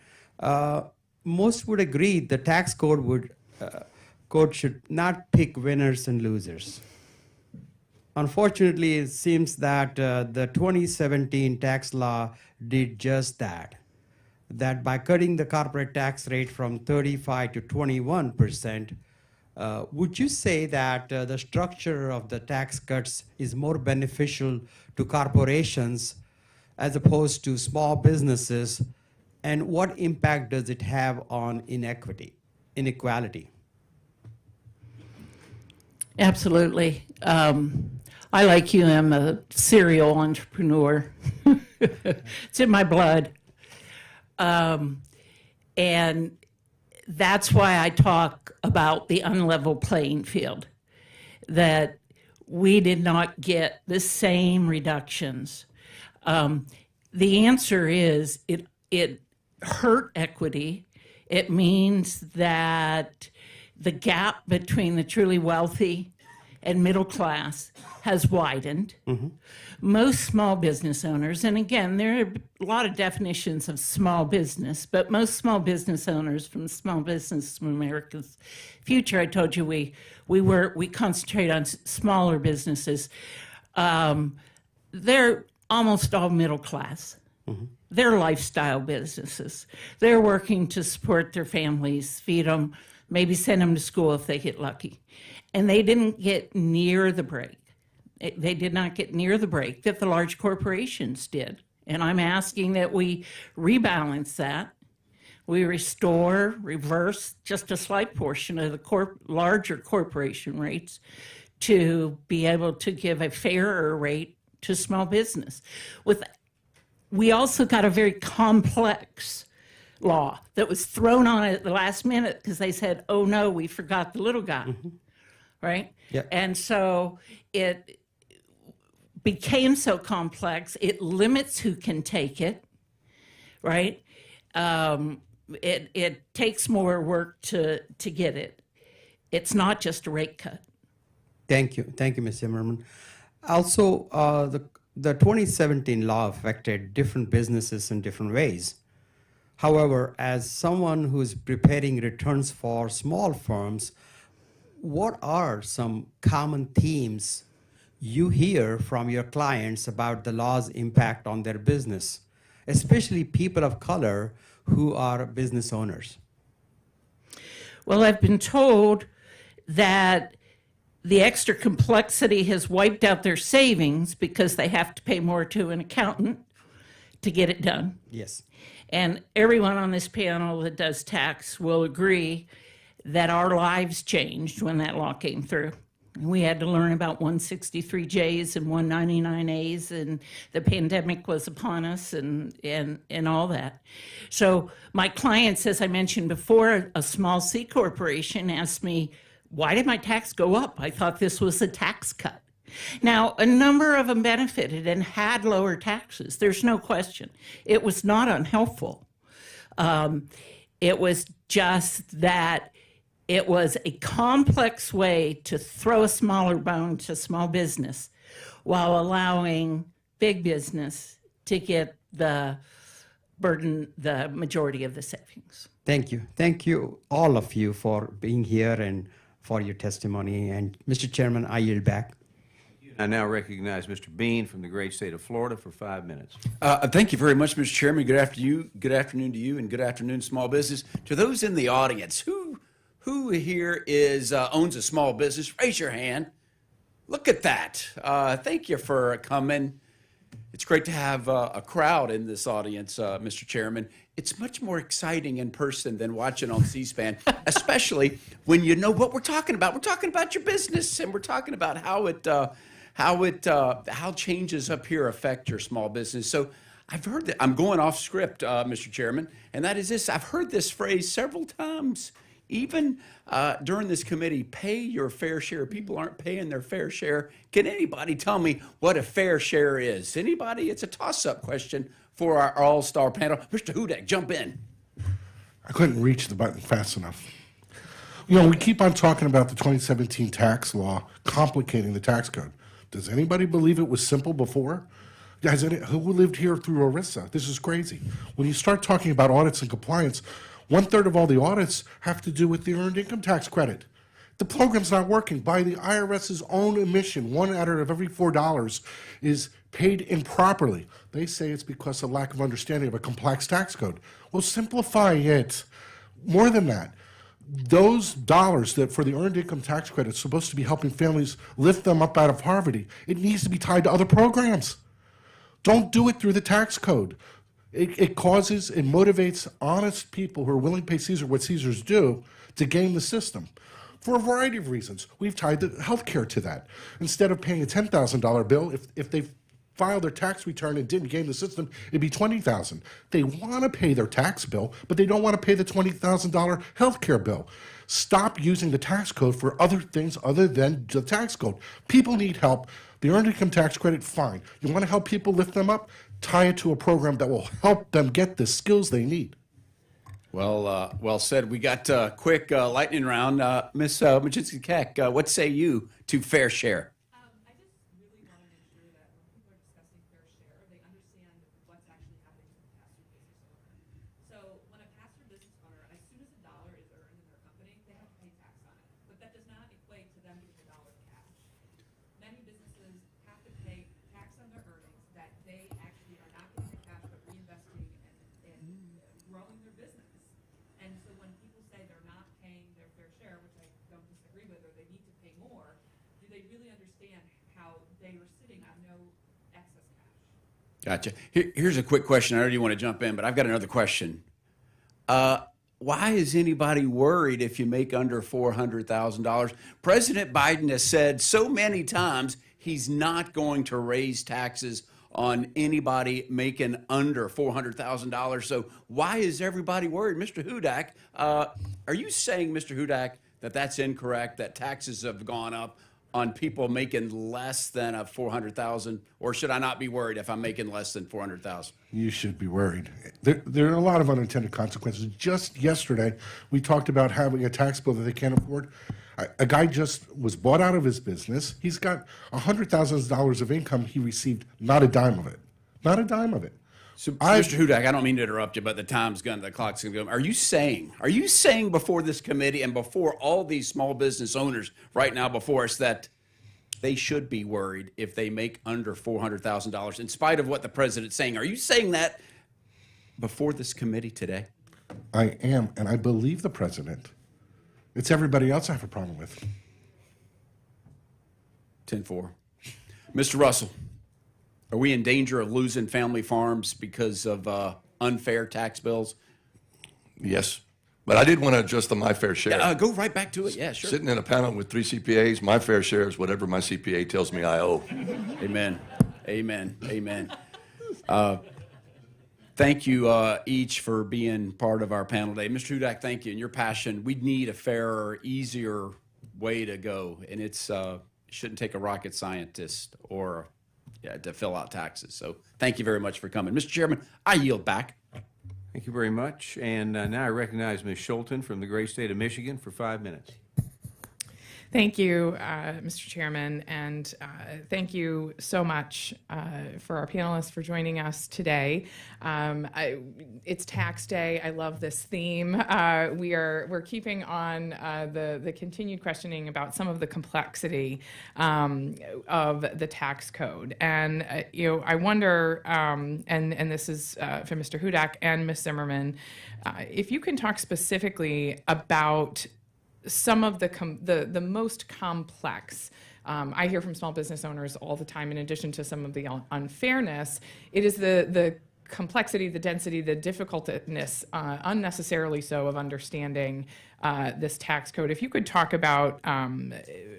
Most would agree the tax code should not pick winners and losers. Unfortunately, it seems that the 2017 tax law did just that. That by cutting the corporate tax rate from 35 to 21%, would you say that the structure of the tax cuts is more beneficial to corporations as opposed to small businesses? And what impact does it have on inequality? Absolutely. I, like you, am a serial entrepreneur. It's in my blood. And that's why I talk about the unlevel playing field, that we did not get the same reductions. The answer is it hurt equity. It means that the gap between the truly wealthy and middle class has widened. Mm-hmm. Most small business owners, and again, there are a lot of definitions of small business, but most small business owners from Small Business America's Future, I told you we concentrate on smaller businesses. They're almost all middle class. Mm-hmm. They're lifestyle businesses. They're working to support their families, feed them, maybe send them to school if they get lucky. And they didn't get near the break. They did not get near the break that the large corporations did. And I'm asking that we rebalance that. We reverse just a slight portion of the larger corporation rates to be able to give a fairer rate to small business. We also got a very complex law that was thrown on at the last minute because they said, oh no, we forgot the little guy, mm-hmm. right? Yeah. And so it became so complex, it limits who can take it, right? It takes more work to get it. It's not just a rate cut. Thank you, Mr. Zimmerman. Also, the 2017 law affected different businesses in different ways. However, as someone who's preparing returns for small firms, what are some common themes you hear from your clients about the law's impact on their business, especially people of color who are business owners? Well, I've been told that the extra complexity has wiped out their savings because they have to pay more to an accountant to get it done. Yes. And everyone on this panel that does tax will agree that our lives changed when that law came through. We had to learn about 163Js and 199As, and the pandemic was upon us and all that. So my clients, as I mentioned before, a small C corporation asked me, why did my tax go up? I thought this was a tax cut. Now, a number of them benefited and had lower taxes. There's no question. It was not unhelpful. It was just that it was a complex way to throw a smaller bone to small business while allowing big business to get the burden, the majority of the savings. Thank you. Thank you, all of you, for being here and for your testimony. And Mr. Chairman, I yield back. I now recognize Mr. Bean from the great state of Florida for 5 minutes. Thank you very much, Mr. Chairman. Good afternoon to you, and good afternoon, small business. To those in the audience, who here owns a small business? Raise your hand. Look at that. Thank you for coming. It's great to have a crowd in this audience, Mr. Chairman. It's much more exciting in person than watching on C-SPAN, especially when you know what we're talking about. We're talking about your business, and we're talking about how changes up here affect your small business. So I've heard that, I'm going off script, Mr. Chairman, and that is this. I've heard this phrase several times, even during this committee, pay your fair share. People aren't paying their fair share. Can anybody tell me what a fair share is? Anybody? It's a toss-up question for our all-star panel. Mr. Hudak, jump in. I couldn't reach the button fast enough. You know, we keep on talking about the 2017 tax law complicating the tax code. Does anybody believe it was simple before? Who lived here through ERISA? This is crazy. When you start talking about audits and compliance, 1/3 of all the audits have to do with the earned income tax credit. The program's not working. By the IRS's own admission, 1 out of every $4 is paid improperly. They say it's because of lack of understanding of a complex tax code. Well, simplify it. More than that, those dollars that for the earned income tax credit is supposed to be helping families lift them up out of poverty, it needs to be tied to other programs. Don't do it through the tax code. It causes and motivates honest people who are willing to pay Caesar what Caesar's due to game the system. For a variety of reasons, we've tied the health care to that. Instead of paying a $10,000 bill, if they filed their tax return and didn't game the system, it'd be $20,000. They want to pay their tax bill, but they don't want to pay the $20,000 health care bill. Stop using the tax code for other things other than the tax code. People need help. The earned income tax credit, fine. You want to help people lift them up? Tie it to a program that will help them get the skills they need. Well said. We got a quick lightning round. Ms. Machinsky-Keck, what say you to fair share? I just really want to make sure that when people are discussing fair share, they understand what's actually happening to the pass-through business owner. So when a pass-through business owner, as soon as a dollar is earned in their company, they have to pay tax on it. But that does not equate to them getting $1 cash. Many businesses have to pay tax on their earnings that they actually are not getting the cash but reinvesting and growing their business. And so when people say they're not paying their fair share, which I don't disagree with, or they need to pay more, do they really understand how they were sitting on no excess cash? Gotcha. Here's a quick question. I already want to jump in, but I've got another question. Why is anybody worried if you make under $400,000? President Biden has said so many times he's not going to raise taxes on anybody making under $400,000. So why is everybody worried? Mr. Hudak, are you saying, Mr. Hudak, that that's incorrect, that taxes have gone up on people making less than a 400,000, or should I not be worried if I'm making less than 400,000? You should be worried. There are a lot of unintended consequences. Just yesterday, we talked about having a tax bill that they can't afford. A guy just was bought out of his business. He's got $100,000 of income. He received not a dime of it. Not a dime of it. So, Mr. Hudak, I don't mean to interrupt you, but the clock's going to go. Are you saying before this committee and before all these small business owners right now before us that they should be worried if they make under $400,000 in spite of what the president's saying? Are you saying that before this committee today? I am, and I believe the president. It's everybody else I have a problem with. 10-4. Mr. Russell, are we in danger of losing family farms because of unfair tax bills? Yes, but I did want to adjust to my fair share. Yeah, go right back to it. Yeah, sure. Sitting in a panel with 3 CPAs, my fair share is whatever my CPA tells me I owe. Amen. Amen. Amen. Thank you each for being part of our panel today. Mr. Hudak, thank you. And your passion, we need a fairer, easier way to go. And it shouldn't take a rocket scientist or to fill out taxes. So thank you very much for coming. Mr. Chairman, I yield back. Thank you very much. And now I recognize Ms. Schulten from the great state of Michigan for 5 minutes. Thank you, Mr. Chairman, and thank you so much for our panelists for joining us today. It's tax day. I love this theme. We're keeping on the continued questioning about some of the complexity of the tax code, and I wonder, and this is for Mr. Hudak and Ms. Zimmerman, if you can talk specifically about some of the most complex. I hear from small business owners all the time, in addition to some of the unfairness, it is the complexity, the density, the difficultness, unnecessarily so, of understanding this tax code. If you could talk about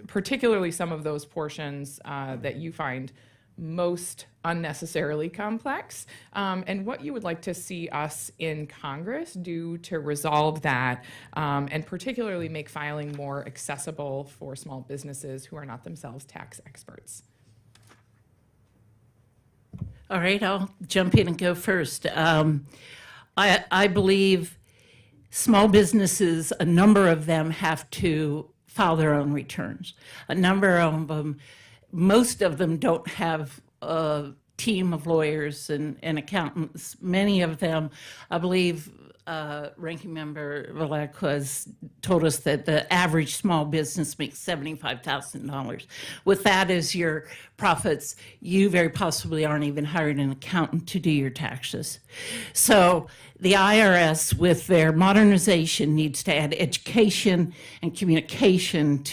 particularly some of those portions that you find most unnecessarily complex, and what you would like to see us in Congress do to resolve that, and particularly make filing more accessible for small businesses who are not themselves tax experts. All right, I'll jump in and go first. I believe small businesses, a number of them have to file their own returns. A number of them, most of them don't have a team of lawyers and accountants. Many of them, I believe, Ranking Member Velazquez told us that the average small business makes $75,000. With that as your profits, you very possibly aren't even hiring an accountant to do your taxes. So the IRS, with their modernization, needs to add education and communication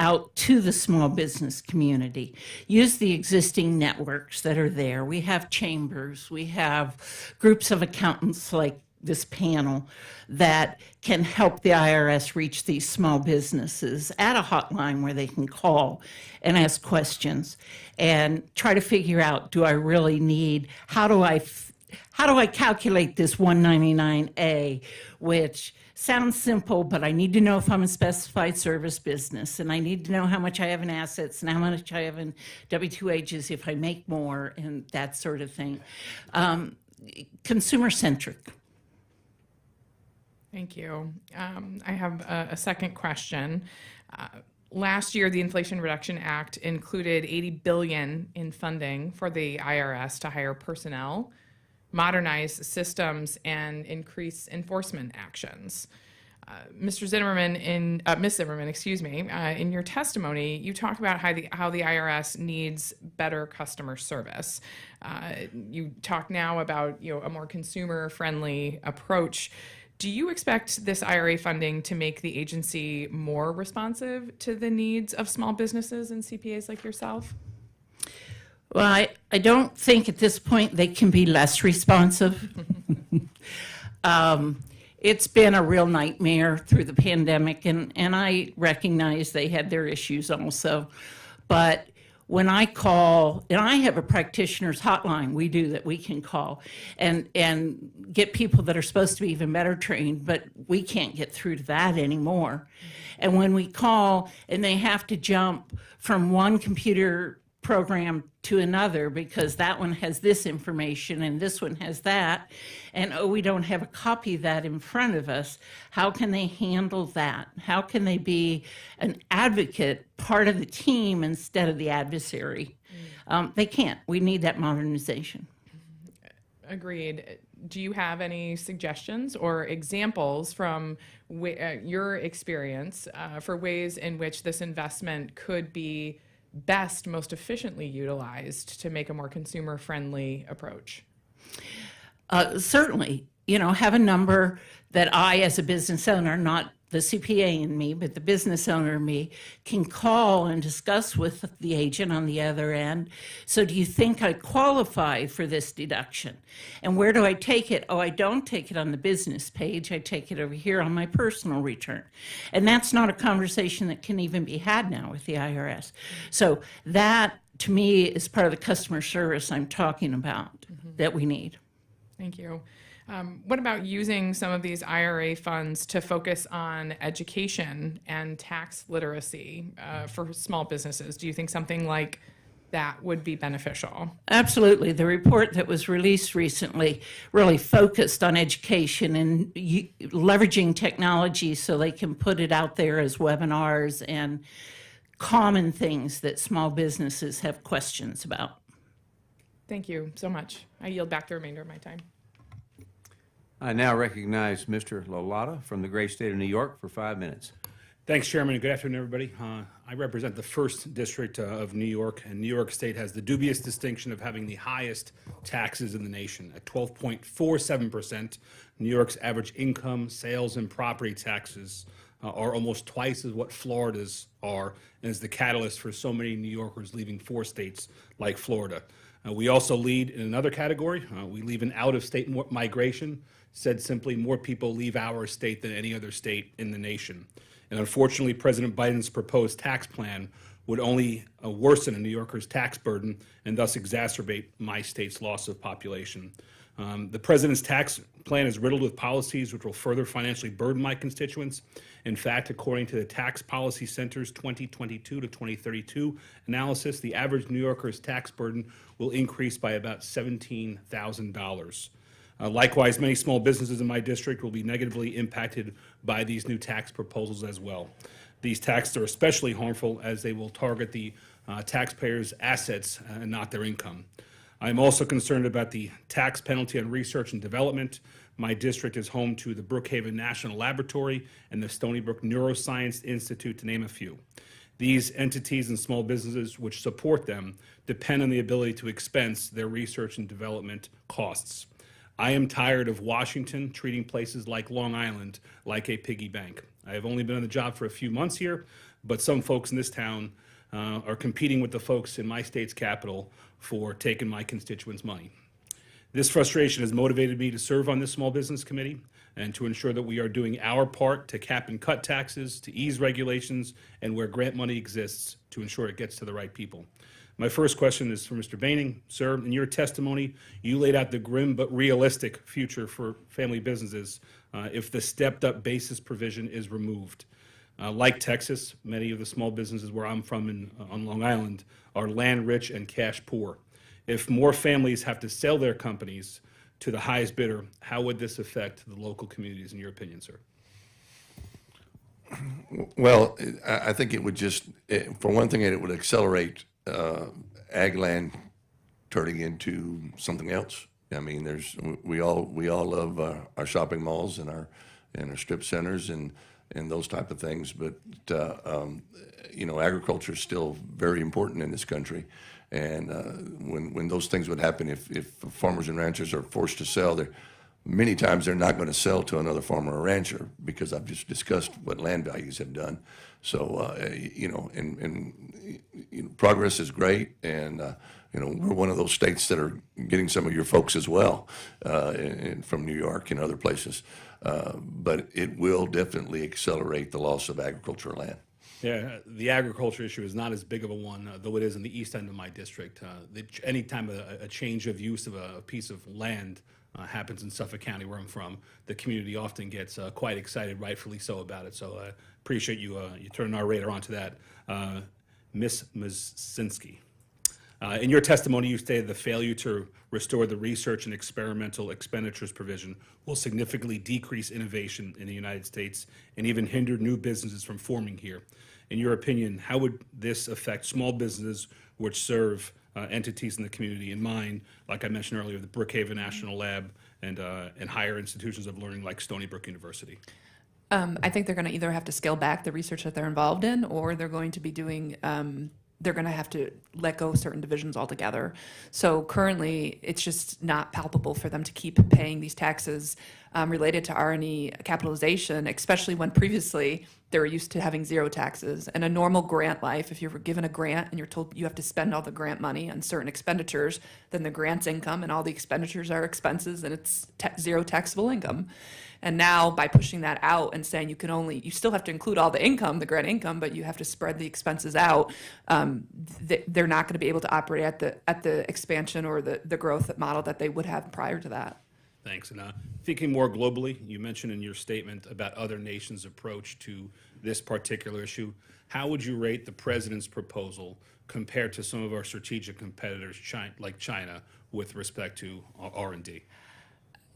out to the small business community. Use the existing networks that are there. We have chambers, we have groups of accountants like this panel that can help the IRS reach these small businesses at a hotline where they can call and ask questions and try to figure out, do I really need, how do I calculate this 199A, which sounds simple, but I need to know if I'm a specified service business, and I need to know how much I have in assets and how much I have in W-2 wages if I make more, and that sort of thing. Consumer-centric. Thank you. I have a second question. Last year, the Inflation Reduction Act included $80 billion in funding for the IRS to hire personnel, modernize systems, and increase enforcement actions. Mr. Zimmerman, Ms. Zimmerman, excuse me, in your testimony, you talk about how the IRS needs better customer service. You talk now about a more consumer-friendly approach. Do you expect this IRA funding to make the agency more responsive to the needs of small businesses and CPAs like yourself? Well, I don't think at this point they can be less responsive. It's been a real nightmare through the pandemic, and I recognize they had their issues also. But when I call, and I have a practitioner's hotline we do that we can call and get people that are supposed to be even better trained, but we can't get through to that anymore. And when we call and they have to jump from one computer program to another because that one has this information and this one has that, and oh, we don't have a copy of that in front of us, how can they handle that? How can they be an advocate, part of the team instead of the adversary? They can't. We need that modernization. Agreed. Do you have any suggestions or examples from your experience for ways in which this investment could be best, most efficiently utilized to make a more consumer-friendly approach? Certainly, have a number that I, as a business owner, not the CPA in me, but the business owner in me, can call and discuss with the agent on the other end. So do you think I qualify for this deduction? And where do I take it? Oh, I don't take it on the business page. I take it over here on my personal return. And that's not a conversation that can even be had now with the IRS. So that, to me, is part of the customer service I'm talking about that we need. Thank you. What about using some of these IRA funds to focus on education and tax literacy for small businesses? Do you think something like that would be beneficial? Absolutely. The report that was released recently really focused on education and leveraging technology so they can put it out there as webinars and common things that small businesses have questions about. Thank you so much. I yield back the remainder of my time. I now recognize Mr. Lolata from the great state of New York for 5 minutes. Thanks, Chairman, and good afternoon, everybody. I represent the 1st District of New York, and New York State has the dubious distinction of having the highest taxes in the nation. At 12.47%, New York's average income, sales, and property taxes are almost twice as what Florida's are, and is the catalyst for so many New Yorkers leaving 4 states like Florida. We also lead in another category. We leave in out-of-state migration. Said simply, more people leave our state than any other state in the nation. And unfortunately, President Biden's proposed tax plan would only worsen a New Yorker's tax burden and thus exacerbate my state's loss of population. The president's tax plan is riddled with policies which will further financially burden my constituents. In fact, according to the Tax Policy Center's 2022 to 2032 analysis, the average New Yorker's tax burden will increase by about $17,000. Likewise, many small businesses in my district will be negatively impacted by these new tax proposals as well. These taxes are especially harmful as they will target the taxpayers' assets and not their income. I'm also concerned about the tax penalty on research and development. My district is home to the Brookhaven National Laboratory and the Stony Brook Neuroscience Institute, to name a few. These entities and small businesses which support them depend on the ability to expense their research and development costs. I am tired of Washington treating places like Long Island like a piggy bank. I have only been on the job for a few months here, but some folks in this town are competing with the folks in my state's capital for taking my constituents' money. This frustration has motivated me to serve on this small business committee and to ensure that we are doing our part to cap and cut taxes, to ease regulations, and where grant money exists, to ensure it gets to the right people. My first question is for Mr. Boehning. Sir, in your testimony, you laid out the grim but realistic future for family businesses if the stepped-up basis provision is removed. Like Texas, many of the small businesses where I'm from on Long Island are land-rich and cash-poor. If more families have to sell their companies to the highest bidder, how would this affect the local communities, in your opinion, sir? Well, I think it would just, for one thing, it would accelerate ag land turning into something else. I mean, we all love our shopping malls and our strip centers and those type of things, but agriculture is still very important in this country. And when those things would happen, if farmers and ranchers are forced to sell, many times they're not going to sell to another farmer or rancher because I've just discussed what land values have done. So, progress is great, and we're one of those states that are getting some of your folks as well from New York and other places. But it will definitely accelerate the loss of agricultural land. Yeah, the agriculture issue is not as big of a one, though it is in the east end of my district. Any time a change of use of a piece of land happens in Suffolk County, where I'm from, the community often gets quite excited, rightfully so, about it. So I appreciate you turning our radar onto that. Ms. Musinski, in your testimony, you stated the failure to restore the research and experimental expenditures provision will significantly decrease innovation in the United States and even hinder new businesses from forming here. In your opinion, how would this affect small businesses which serve entities in the community? In mind, like I mentioned earlier, the Brookhaven National Lab and higher institutions of learning like Stony Brook University. I think they're going to either have to scale back the research that they're involved in, or they're going to be doing, they're going to have to let go of certain divisions altogether. So currently, it's just not palpable for them to keep paying these taxes related to R&E capitalization, especially when previously they were used to having zero taxes. In a normal grant life, if you're given a grant and you're told you have to spend all the grant money on certain expenditures, then the grant's income and all the expenditures are expenses, and it's zero taxable income. And now by pushing that out and saying you still have to include all the income, the grant income, but you have to spread the expenses out, they're not going to be able to operate at the expansion or the growth model that they would have prior to that. Thanks. And thinking more globally, you mentioned in your statement about other nations' approach to this particular issue. How would you rate the president's proposal compared to some of our strategic competitors, like China, with respect to R&D?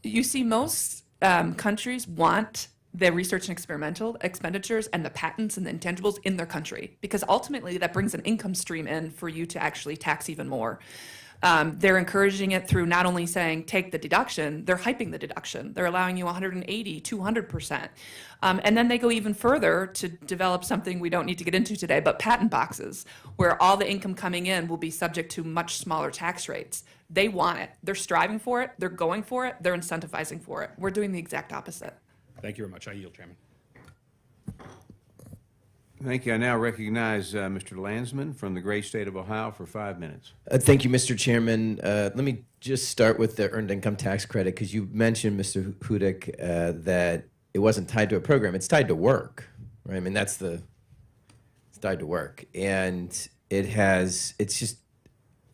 You see, most countries want the research and experimental expenditures and the patents and the intangibles in their country, because ultimately that brings an income stream in for you to actually tax even more. They're encouraging it through not only saying take the deduction, they're hyping the deduction. They're allowing you 180, 200%. And then they go even further to develop something we don't need to get into today, but patent boxes, where all the income coming in will be subject to much smaller tax rates. They want it. They're striving for it. They're going for it. They're incentivizing for it. We're doing the exact opposite. Thank you very much. I yield, Chairman. Thank you. I now recognize Mr. Landsman from the great state of Ohio for 5 minutes. Thank you, Mr. Chairman. Let me just start with the earned income tax credit, because you mentioned, Mr. Hudak, that it wasn't tied to a program. It's tied to work, right? I mean, it's tied to work. And it's just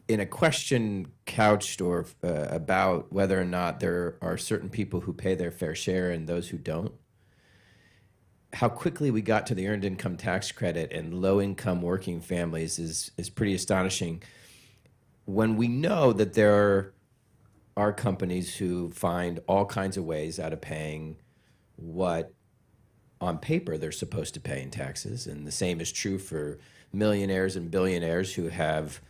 in a question couched or about whether or not there are certain people who pay their fair share and those who don't. How quickly we got to the earned income tax credit and low-income working families is pretty astonishing, when we know that there are companies who find all kinds of ways out of paying what on paper they're supposed to pay in taxes. And the same is true for millionaires and billionaires who have,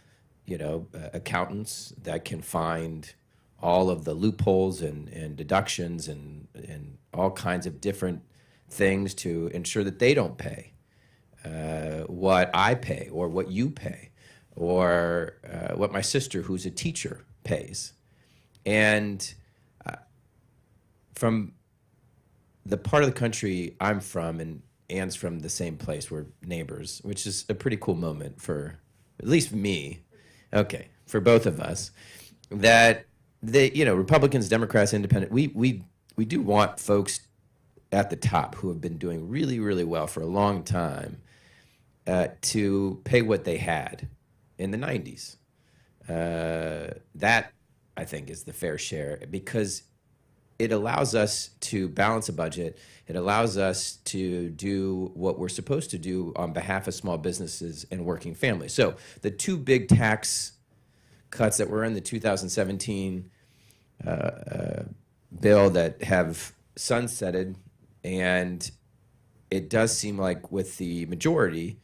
accountants that can find all of the loopholes and deductions and all kinds of different things to ensure that they don't pay what I pay or what you pay or what my sister, who's a teacher, pays. And from the part of the country I'm from, and Ann's from the same place, we're neighbors, which is a pretty cool moment for at least me, for both of us, that Republicans, Democrats, Independent, we do want folks at the top who have been doing really, really well for a long time to pay what they had in the 90s. That, I think, is the fair share, because it allows us to balance a budget. It allows us to do what we're supposed to do on behalf of small businesses and working families. So the two big tax cuts that were in the 2017 bill that have sunsetted, and it does seem like with the majority,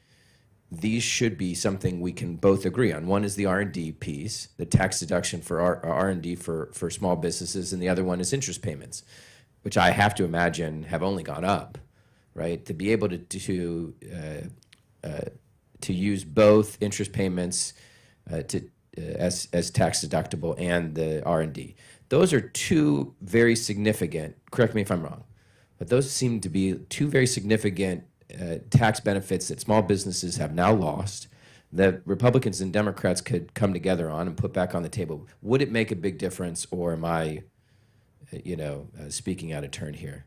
these should be something we can both agree on. One is the R&D piece, the tax deduction for R&D for small businesses, and the other one is interest payments, which I have to imagine have only gone up, right? To be able to use both interest payments as tax deductible and the R&D. Those are two very significant, correct me if I'm wrong, but those seem to be two very significant tax benefits that small businesses have now lost, that Republicans and Democrats could come together on and put back on the table. Would it make a big difference, or am I, speaking out of turn here?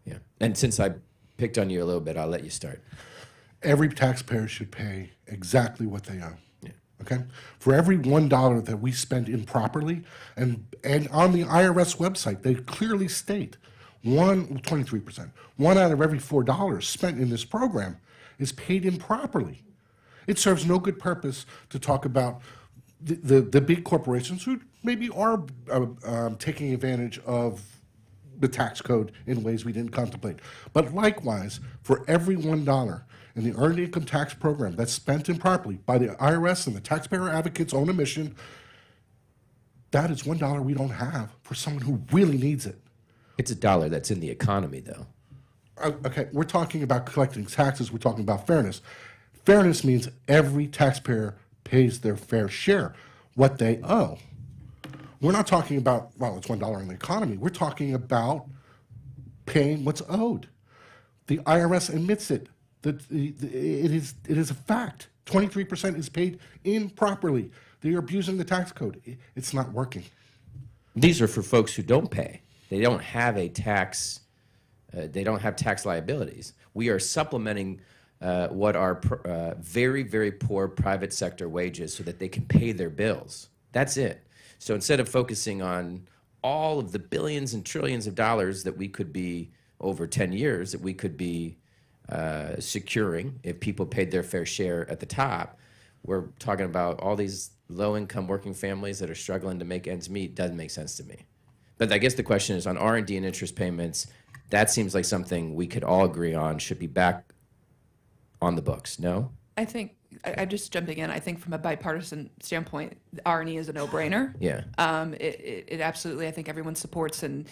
Yeah. And since I picked on you a little bit, I'll let you start. every taxpayer should pay exactly what they owe. Okay? For every $1 that we spend improperly, and on the IRS website, they clearly state 23%, 1 out of every $4 spent in this program is paid improperly. It serves no good purpose to talk about the big corporations who maybe are taking advantage of the tax code in ways we didn't contemplate. But likewise, for every $1 in the Earned Income Tax Program that's spent improperly by the IRS and the taxpayer advocate's own admission, that is $1 we don't have for someone who really needs it. It's a dollar that's in the economy, though. Okay, we're talking about collecting taxes, we're talking about fairness. Fairness means every taxpayer pays their fair share, what they owe. We're not talking about, well, it's $1 in the economy. We're talking about paying what's owed. The IRS admits it. That it is a fact. 23% is paid improperly. They are abusing the tax code. It's not working. These are for folks who don't pay. They don't have a tax. They don't have tax liabilities. We are supplementing what are very, very poor private sector wages so that they can pay their bills. That's it. So instead of focusing on all of the billions and trillions of dollars that we could be over 10 years that we could be securing if people paid their fair share at the top, we're talking about all these low-income working families that are struggling to make ends meet. Doesn't make sense to me. But I guess the question is on R&D and interest payments. That seems like something we could all agree on should be back on the books. No? I think, I'm just jumping in, I think from a bipartisan standpoint, R&E is a no-brainer. Yeah. It absolutely, I think everyone supports in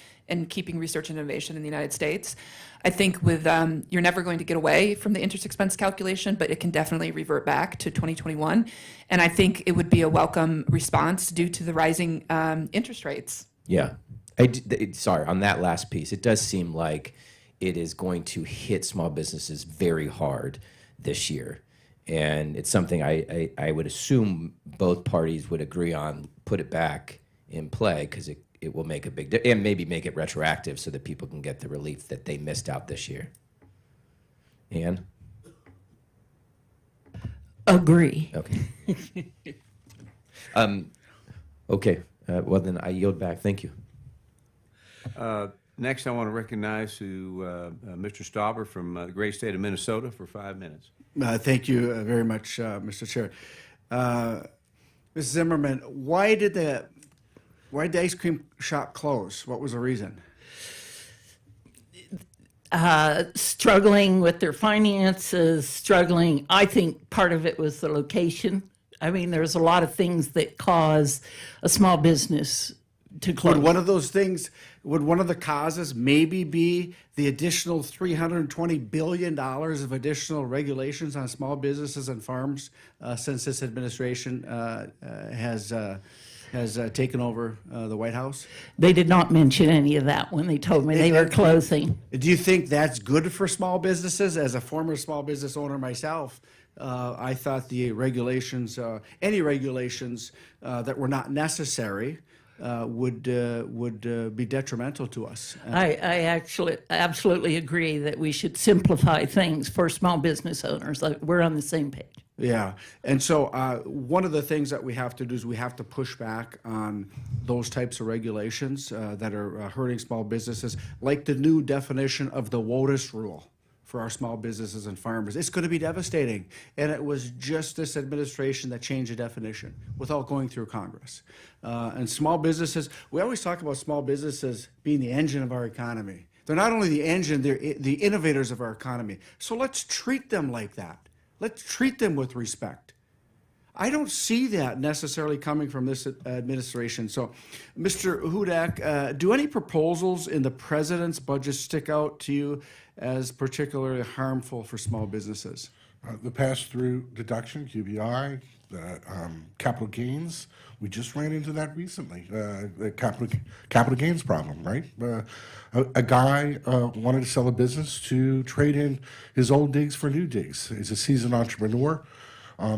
keeping research and innovation in the United States. I think with, you're never going to get away from the interest expense calculation, but it can definitely revert back to 2021. And I think it would be a welcome response due to the rising interest rates. Yeah. Sorry, on that last piece, it does seem like it is going to hit small businesses very hard this year. And it's something I would assume both parties would agree on, put it back in play, because it will make a big difference, and maybe make it retroactive so that people can get the relief that they missed out this year. Ann? Agree. Okay. Okay. Well, then I yield back. Thank you. Next, I want to recognize Mr. Stauber from the great state of Minnesota for 5 minutes. Thank you very much, Mr. Chair. Ms. Zimmerman, why did the ice cream shop close? What was the reason? Struggling with their finances, struggling. I think part of it was the location. I mean, there's a lot of things that cause a small business to close. Would one of the causes maybe be the additional $320 billion of additional regulations on small businesses and farms since this administration has taken over the White House? They did not mention any of that when they told me they were closing. Do you think that's good for small businesses? As a former small business owner myself, I thought the regulations, any regulations that were not necessary, would be detrimental to us. I actually absolutely agree that we should simplify things for small business owners. We're on the same page. Yeah, and so one of the things that we have to do is we have to push back on those types of regulations that are hurting small businesses, like the new definition of the WOTUS rule for our small businesses and farmers. It's going to be devastating. And it was just this administration that changed the definition without going through Congress. And small businesses, we always talk about small businesses being the engine of our economy. They're not only the engine, they're the innovators of our economy. So let's treat them like that. Let's treat them with respect. I don't see that necessarily coming from this administration. So, Mr. Hudak, do any proposals in the president's budget stick out to you as particularly harmful for small businesses? The pass-through deduction, QBI, capital gains, we just ran into that recently. The capital gains problem, right? A guy wanted to sell a business to trade in his old digs for new digs. He's a seasoned entrepreneur.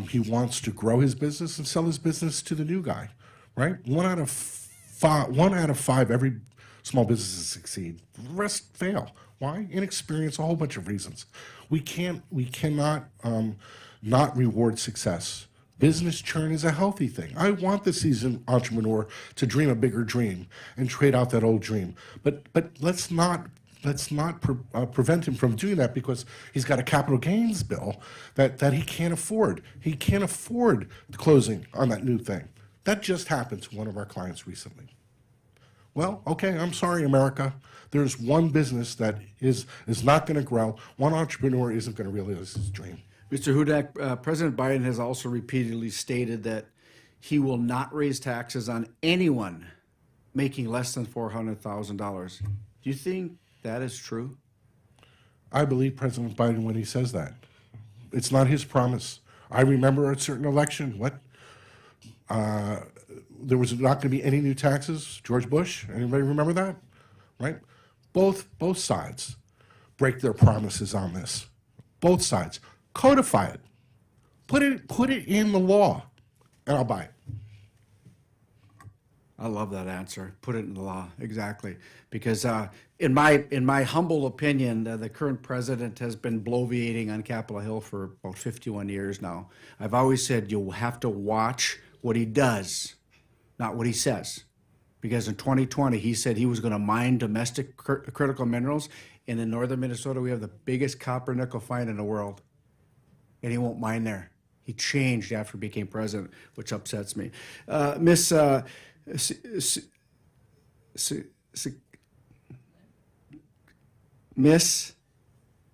He wants to grow his business and sell his business to the new guy, right? One out of five every small businesses succeed. The rest fail. Why? Inexperience, a whole bunch of reasons. We cannot not reward success. Business churn is a healthy thing. I want the seasoned entrepreneur to dream a bigger dream and trade out that old dream. But let's not prevent him from doing that because he's got a capital gains bill that he can't afford. He can't afford the closing on that new thing. That just happened to one of our clients recently. Well, okay, I'm sorry, America. There's one business that is not going to grow. One entrepreneur isn't going to realize his dream. Mr. Hudak, President Biden has also repeatedly stated that he will not raise taxes on anyone making less than $400,000. Do you think that is true? I believe President Biden when he says that. It's not his promise. I remember a certain election, there was not going to be any new taxes. George Bush, anybody remember that? Right? Both sides break their promises on this. Both sides. Codify it. Put it in the law, and I'll buy it. I love that answer. Put it in the law, exactly. Because in my humble opinion, the current president has been bloviating on Capitol Hill for about 51 years now. I've always said you have to watch what he does, not what he says. Because in 2020, he said he was going to mine domestic critical minerals, and in northern Minnesota, we have the biggest copper nickel find in the world. And he won't mine there. He changed after he became president, which upsets me. Miss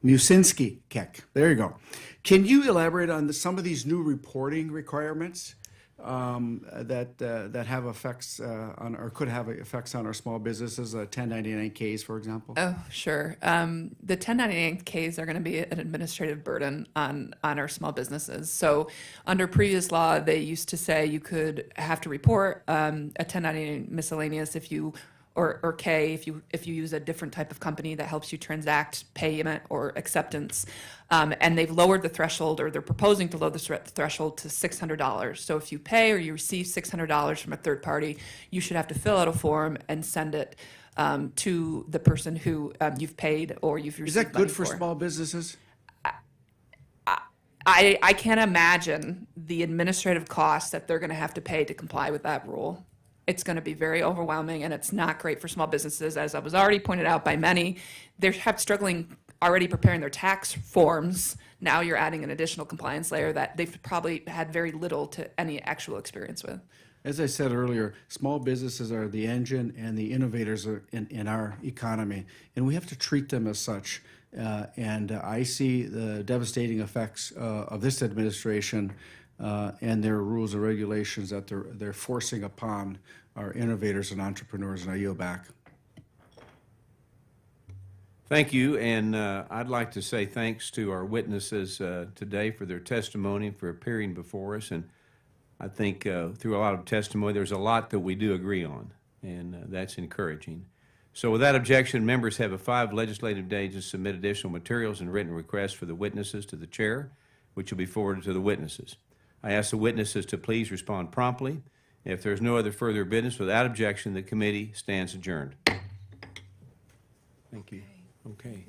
Musinski-Keck, there you go. Can you elaborate on some of these new reporting requirements that have effects on, or could have effects on our small businesses, 1099-Ks, for example? Oh, sure. The 1099-Ks are going to be an administrative burden on our small businesses. So under previous law, they used to say you could have to report a 1099 miscellaneous if you or K if you use a different type of company that helps you transact payment or acceptance. And they've lowered the threshold, or they're proposing to lower the threshold to $600. So if you pay or you receive $600 from a third party, you should have to fill out a form and send it to the person who you've paid or you've received. Is that good money for small businesses? I can't imagine the administrative costs that they're going to have to pay to comply with that rule. It's going to be very overwhelming, and it's not great for small businesses, as I was already pointed out by many. They're struggling already preparing their tax forms. Now you're adding an additional compliance layer that they've probably had very little to any actual experience with. As I said earlier, small businesses are the engine and the innovators in our economy, and we have to treat them as such. And I see the devastating effects of this administration and their rules and regulations that they're forcing upon our innovators and entrepreneurs, and I yield back. Thank you, and I'd like to say thanks to our witnesses today for their testimony, for appearing before us, and I think through a lot of testimony, there's a lot that we do agree on, and that's encouraging. So with that objection, members have 5 legislative days to submit additional materials and written requests for the witnesses to the chair, which will be forwarded to the witnesses. I ask the witnesses to please respond promptly. If there's no other further business, without objection, the committee stands adjourned. Thank you. Okay.